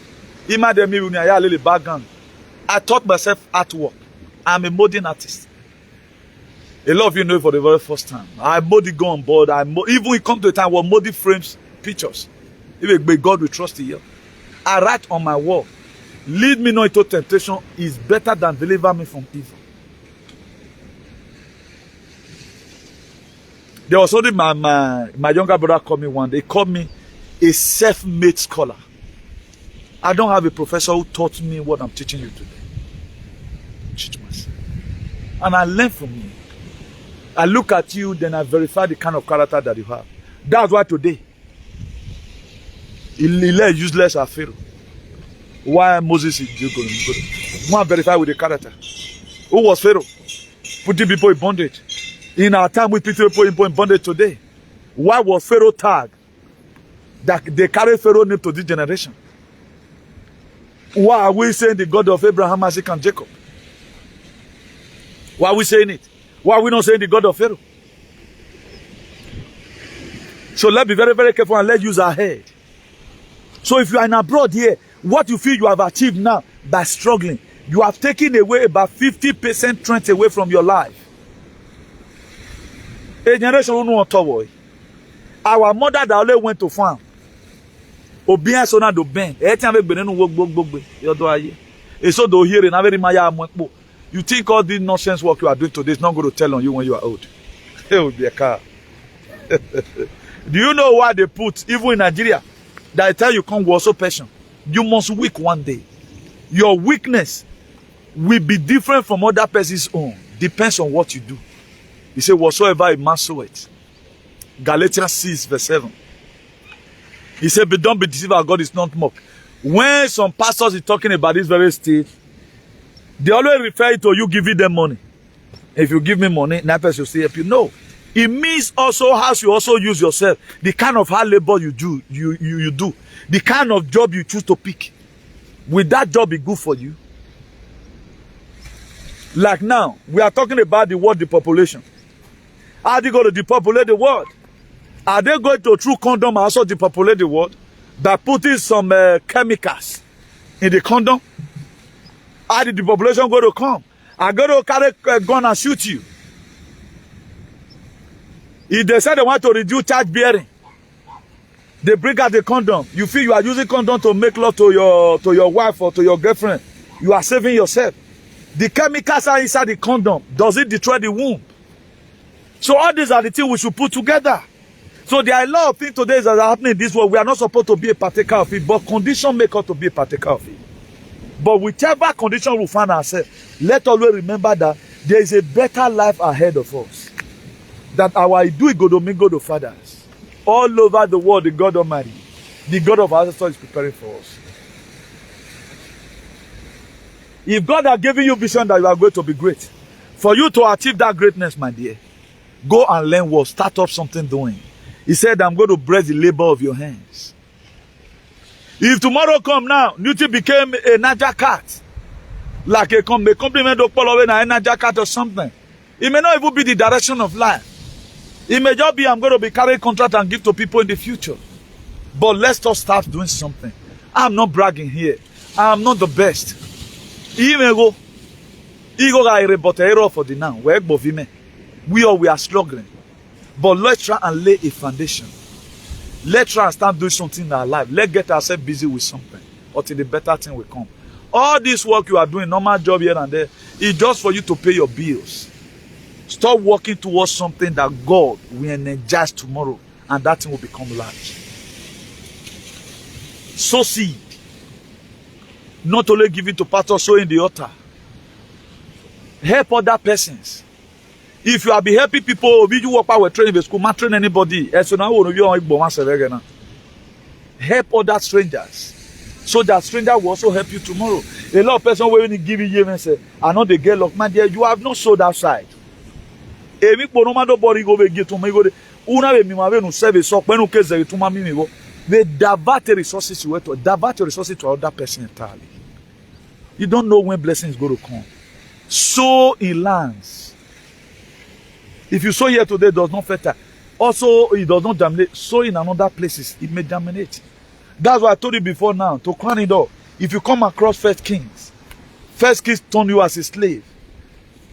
Imagine me when I had a little background. I taught myself artwork. I'm a modeling artist. A lot of you know it for the very first time. I modi go on board. Even it come to a time where modi frames pictures. Even God will trust you. I write on my wall. Lead me not into temptation is better than deliver me from evil. There was only my younger brother called me one day. He called me a self-made scholar. I don't have a professor who taught me what I'm teaching you today. I teach myself. And I learn from you. I look at you, then I verify the kind of character that you have. That's why today, he led useless as Pharaoh. Why Moses is good? One verify with the character. Who was Pharaoh? Putting people in bondage. In our time, we put people in bondage today. Why was Pharaoh tagged? That they carry Pharaoh name to this generation. Why are we saying the God of Abraham, Isaac, and Jacob? Why are we saying it? Why are we not saying the God of Pharaoh? So let's be very, very careful and let's use our head. So if you are in abroad here, what you feel you have achieved now by struggling, you have taken away about 50% strength away from your life. A generation who know what. Our mother that only went to farm. Obian so na do ben. Etian be benenu gbogbo. Yodo aye. Eso do hearing na very maya ampo. You think all this nonsense work you are doing today is not going to tell on you when you are old? It will be a car. Do you know why they put, even in Nigeria, that I tell you come with also passion? You must weak one day. Your weakness will be different from other person's own. Depends on what you do. He said, whatsoever a man soweth. Galatians 6 verse 7. He said, but don't be deceived, our God is not mocked. When some pastors is talking about this very state, they always refer to you giving them money. If you give me money, that person will say help you. No. It means also how you also use yourself. The kind of hard labor you do, you do. The kind of job you choose to pick. Will that job be good for you? Like now, we are talking about the world depopulation. Are they going to depopulate the world? Are they going to, through condom, and also depopulate the world by putting some chemicals in the condom? Are the depopulation going to come? Are going to carry a gun and shoot you? If they say they want to reduce childbearing, they bring out the condom. You feel you are using condom to make love to your wife or to your girlfriend. You are saving yourself. The chemicals are inside the condom. Does it destroy the womb? So all these are the things we should put together. So there are a lot of things today that are happening in this world. We are not supposed to be a partaker of it, but condition make us to be a partaker of it. But whichever condition we find ourselves, let's always remember that there is a better life ahead of us. That our IGODOMIGO the fathers, all over the world, the God Almighty, the God of our ancestors is preparing for us. If God has given you vision that you are going to be great, for you to achieve that greatness, my dear, go and learn what, start up something doing. He said, I'm going to bless the labor of your hands. If tomorrow come now, Newton became a Niger cat, like a compliment of Paul a Niger cat or something, it may not even be the direction of life. It may just be, I'm going to be carrying contract and give to people in the future. But let's just start doing something. I'm not bragging here. I am not the best. Imego. Ego ga but error for the now. We are struggling. But let's try and lay a foundation. Let's try and start doing something in our life. Let's get ourselves busy with something. Until the better thing will come. All this work you are doing, normal job here and there, is just for you to pay your bills. Stop working towards something that God will energize tomorrow. And that thing will become large. Sow seed. Not only give it to pastor, sow in the altar. Help other persons. If you are be helping people, you work out with training the school, not train anybody. Help other strangers. So that stranger will also help you tomorrow. A lot of person when you give you and say, I know the girl of my dear, you have not sold outside. They divert resources you to divert your resources to other person entirely. You don't know when blessings go to come. Sow in lands. If you sow here today, it does not fertile. Also, it does not germinate. Sow in another places, it may germinate. That's why I told you before now, to crown it up. If you come across first kings turn you as a slave.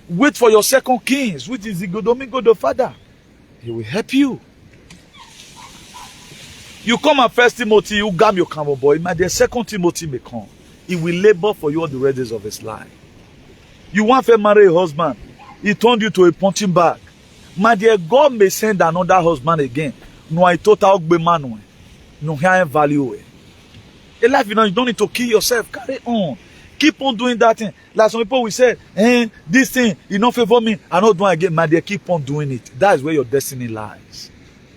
Wait for your second kings, which is IGODOMIGO the Father. He will help you. You come at First Timothy, you gam your camel boy. My dear, Second Timothy may come. He will labor for you all the rest of his life. You want to marry a husband. He turned you to a punching bag. My dear, God may send another husband again. No, I total man. No higher value. In life, you don't need to kill yourself. Carry on. Keep on doing that thing. Like some people will say, this thing, you don't favor me. I not do it again. My dear, keep on doing it. That is where your destiny lies.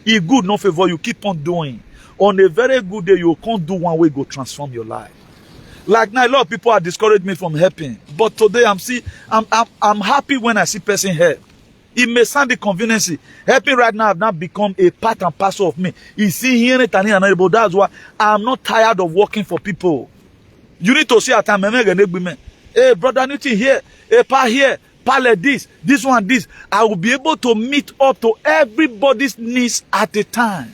If good not favor you, keep on doing. On a very good day, you can't do one way, go transform your life. Like now, a lot of people are discouraged me from helping. But today, I'm happy when I see person help. It may sound inconvenience. Helping right now have now become a part and parcel of me. You see, hearing it and hearing it, but that's why I'm not tired of working for people. You need to see at time, hey, brother, anything here, hey, pa here, pa like this one, this. I will be able to meet up to everybody's needs at a time.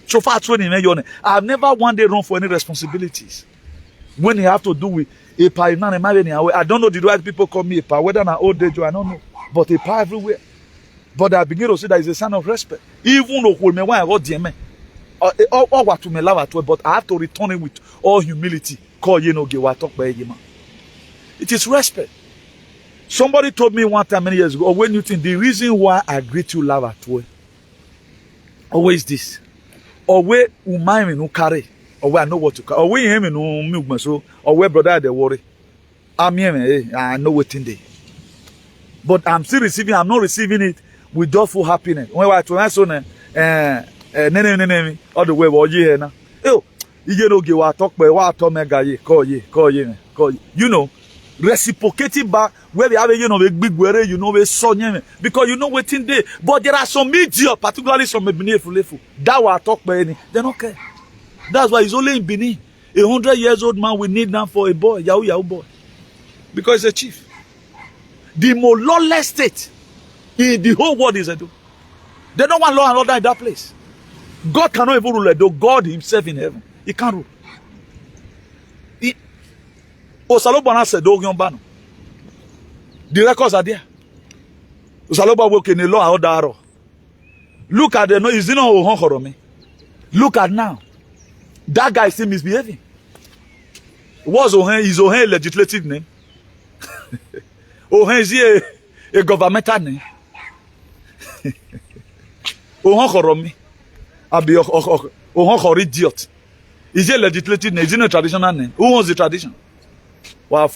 So far, I've never one day run for any responsibilities. When you have to do with a pa, I don't know the right people call me a pa, whether I'm old age or I don't know. But a pa everywhere. But I begin to see that it's a sign of respect. Even though when I got DM, or what to me love at all, but I have to return it with all humility. Call you know, talk by it is respect. Somebody told me one time many years ago, or when you think the reason why I greet you love at all, always this, or where umai no carry, or where I know what to carry, or where him no milk so, or where brother they worry. I'm here, I know what in there. But I'm still receiving, I'm not receiving it with joyful happiness. When I to answer, all the way, what you hear now? Oh, you know, give what talk by what Tom guy, call you. You know, reciprocating back where they have, you know, a big worry, you know, a son, because you know what in there. But there are some media, particularly some Benin, that will talk by any, they don't care. That's why it's only in Benin. 100 years old man will need now for a boy, Yahoo boy, because he's a chief. The most lawless state in the whole world is Edo. They don't want law and order in that place. God cannot even rule Edo. God himself in heaven. He can't rule. Osalobana said, the records are there. Osaloba work in the law and order. Look at the no, is not Ohonhoromi. Look at now. That guy is still misbehaving. What's Ohen? Is Ohen a legislative name? Ohen is a governmental name. Ohonhoromi. Abi Ohonhor idiot. Is it a legislative name? Is it a traditional name? Who owns the tradition? Why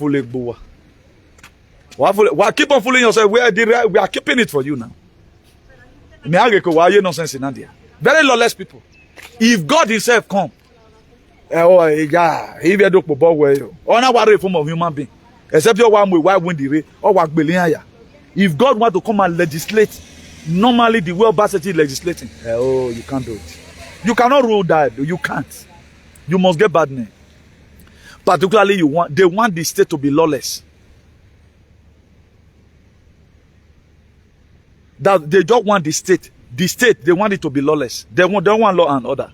keep on fooling yourself? We are keeping it for you now. Why are you nonsense in India? Very lawless people. If God himself come, if form of human being, except your one way, why win the race or what if God want to come and legislate, normally the world basically legislating. You can't do it. You cannot rule that. You can't. You must get bad name. Particularly, they want the state to be lawless. That they don't want the state. The state, they want it to be lawless. They don't want law and order.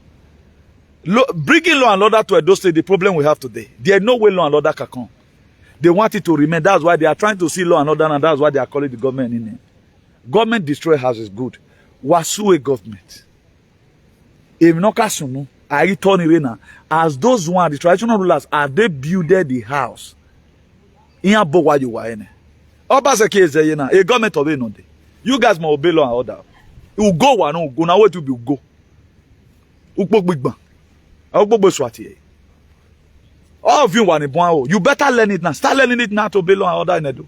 Bringing law and order to Edo State, the problem we have today. There is no way law and order can come. They want it to remain. That's why they are trying to see law and order, and that's why they are calling the government in it. Government destroy houses good. Wasu a government. If not kasunu, I return arena. As those one, the traditional rulers, as they builded the house. In a bowa you were in. Obaseki is a government of no day. You guys must obey law and order. You go one, no go now. Where to be go? Ukbo big bang. Ukbo swati. All of you want a bon. You better learn it now. Start learning it now to obey law and order in Edo.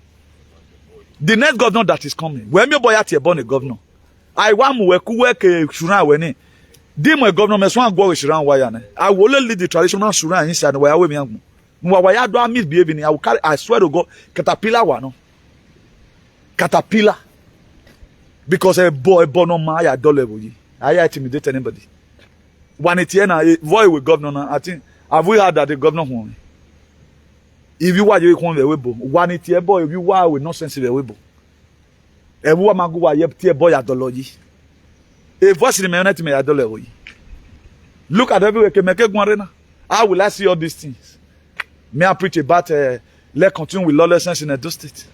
The next governor that is coming. When me boy at born a governor. I want to work shura when Dim my governor me swan go shiran wire ne. I will lead the traditional shura inside where we me. Why do I misbehaving? I will carry, I swear to God, caterpillar one. No? Caterpillar. Because a boy no my I don't level. I intimidate anybody. When it's here now, voice with governor, I think have we heard that the governor won? If you are you come the webo, when it's here boy, if you are with no sense of the webo. Everyone man go yep tier boy adology. A voice in the minute me adology. Look at everywhere can make a how will I see all these things? May I preach about let's continue with lawlessness in Edo State.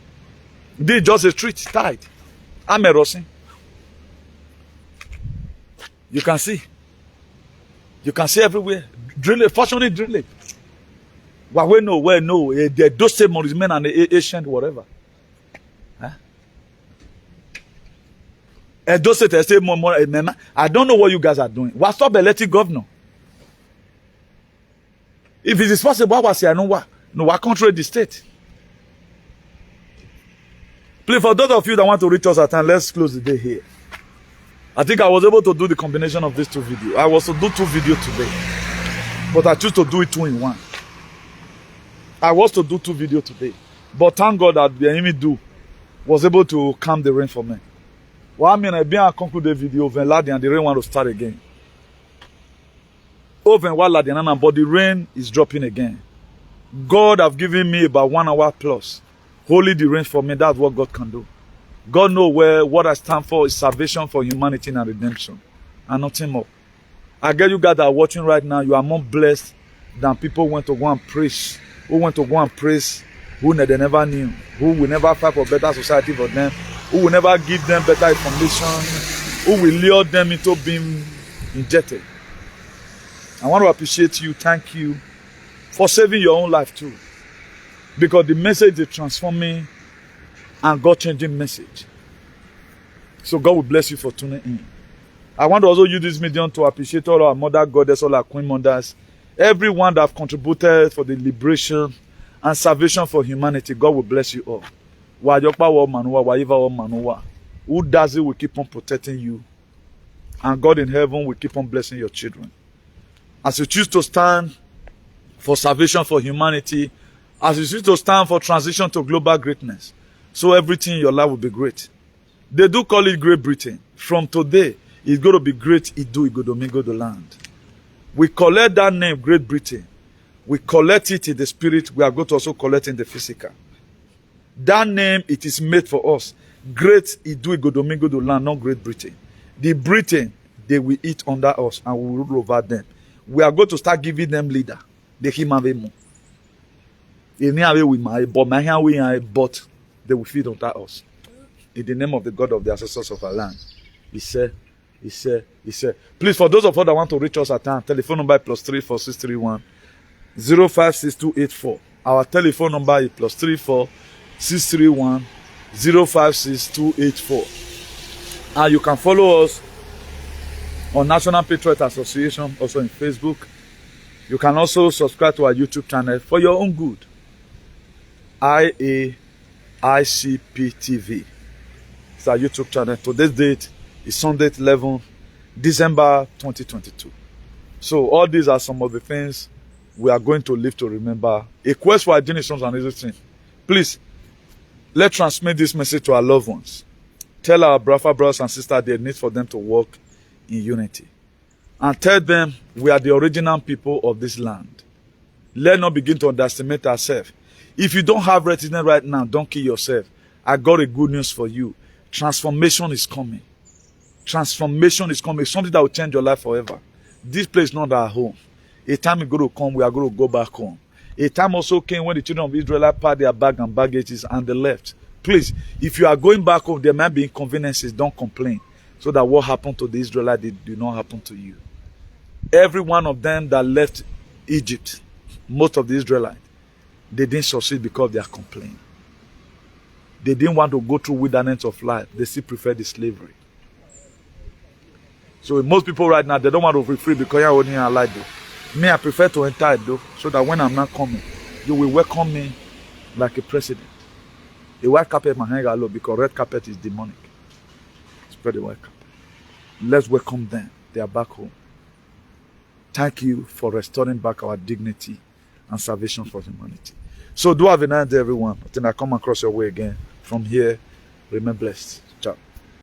This is just a street tide. I'm a Rossin. You can see. You can see everywhere. Drilling, fortunately drilling. Where no, the Edo State men and the ancient whatever. Huh? Edo State say more. I don't know what you guys are doing. What's up elected governor? If it is possible, I was here. No, I control the state. Please, for those of you that want to reach us at time, let's close the day here. I think I was able to do the combination of these two videos. I was to do 2 videos today, but I choose to do it 2 in 1. I was to do 2 videos today, but thank God that the enemy was able to calm the rain for me. Well, I mean, I been conclude the video when and the rain want to start again. Over while but the rain is dropping again. God have given me about 1 hour plus. Holy the rain for me. That's what God can do. God knows what I stand for is salvation for humanity and redemption. And nothing more. I get you guys that are watching right now, you are more blessed than people who went to go and preach. Who went to go and praise who they never knew. Who will never fight for better society for them. Who will never give them better information. Who will lure them into being injected. I want to appreciate you. Thank you for saving your own life too. Because the message is transforming and God-changing message. So God will bless you for tuning in. I want to also use this medium to appreciate all our mother goddess, all our queen mothers, everyone that have contributed for the liberation and salvation for humanity. God will bless you all. Who does it will keep on protecting you. And God in heaven will keep on blessing your children. As you choose to stand for salvation for humanity, as you choose to stand for transition to global greatness, so everything in your life will be great. They do call it Great Britain. From today, it's going to be great IGODOMIGO the land. We collect that name, Great Britain. We collect it in the spirit. We are going to also collect in the physical. That name, it is made for us. Great IGODOMIGO the land, not Great Britain. The Britain, they will eat under us and we will rule over them. We are going to start giving them leader. The human being. But they will feed under us. In the name of the God of the ancestors of our land. He said. Please, for those of us that want to reach us at time, telephone number is +34631 056284. Our telephone number is +34631 056284. And you can follow us on National Patriot Association, also in Facebook. You can also subscribe to our YouTube channel for your own good. IAICP TV. It's our YouTube channel. Today's date is Sunday, 11 December 2022. So all these are some of the things we are going to live to remember. A quest for our generations and everything. Please, let's transmit this message to our loved ones. Tell our brothers and sisters they need for them to work in unity. And tell them we are the original people of this land. Let's not begin to underestimate ourselves. If you don't have retina right now, don't kill yourself. I got a good news for you. Transformation is coming. Transformation is coming. Something that will change your life forever. This place is not our home. A time is going to come, we are going to go back home. A time also came when the children of Israel packed their bag and baggages and they left. Please, if you are going back home, there might be inconveniences. Don't complain. So that what happened to the Israelites did not happen to you. Every one of them that left Egypt, most of the Israelites, they didn't succeed because of their complaint. They didn't want to go through wilderness of life. They still prefer the slavery. So most people right now, they don't want to be free because you're only alive though. Me, I prefer to enter it though, so that when I'm not coming, you will welcome me like a president. A white carpet my hang low because red carpet is demonic. Spread the white carpet. Let's welcome them. They are back home. Thank you for restoring back our dignity and salvation for humanity. So do have a nice day, everyone. Until I come across your way again. From here, remain blessed. Ciao.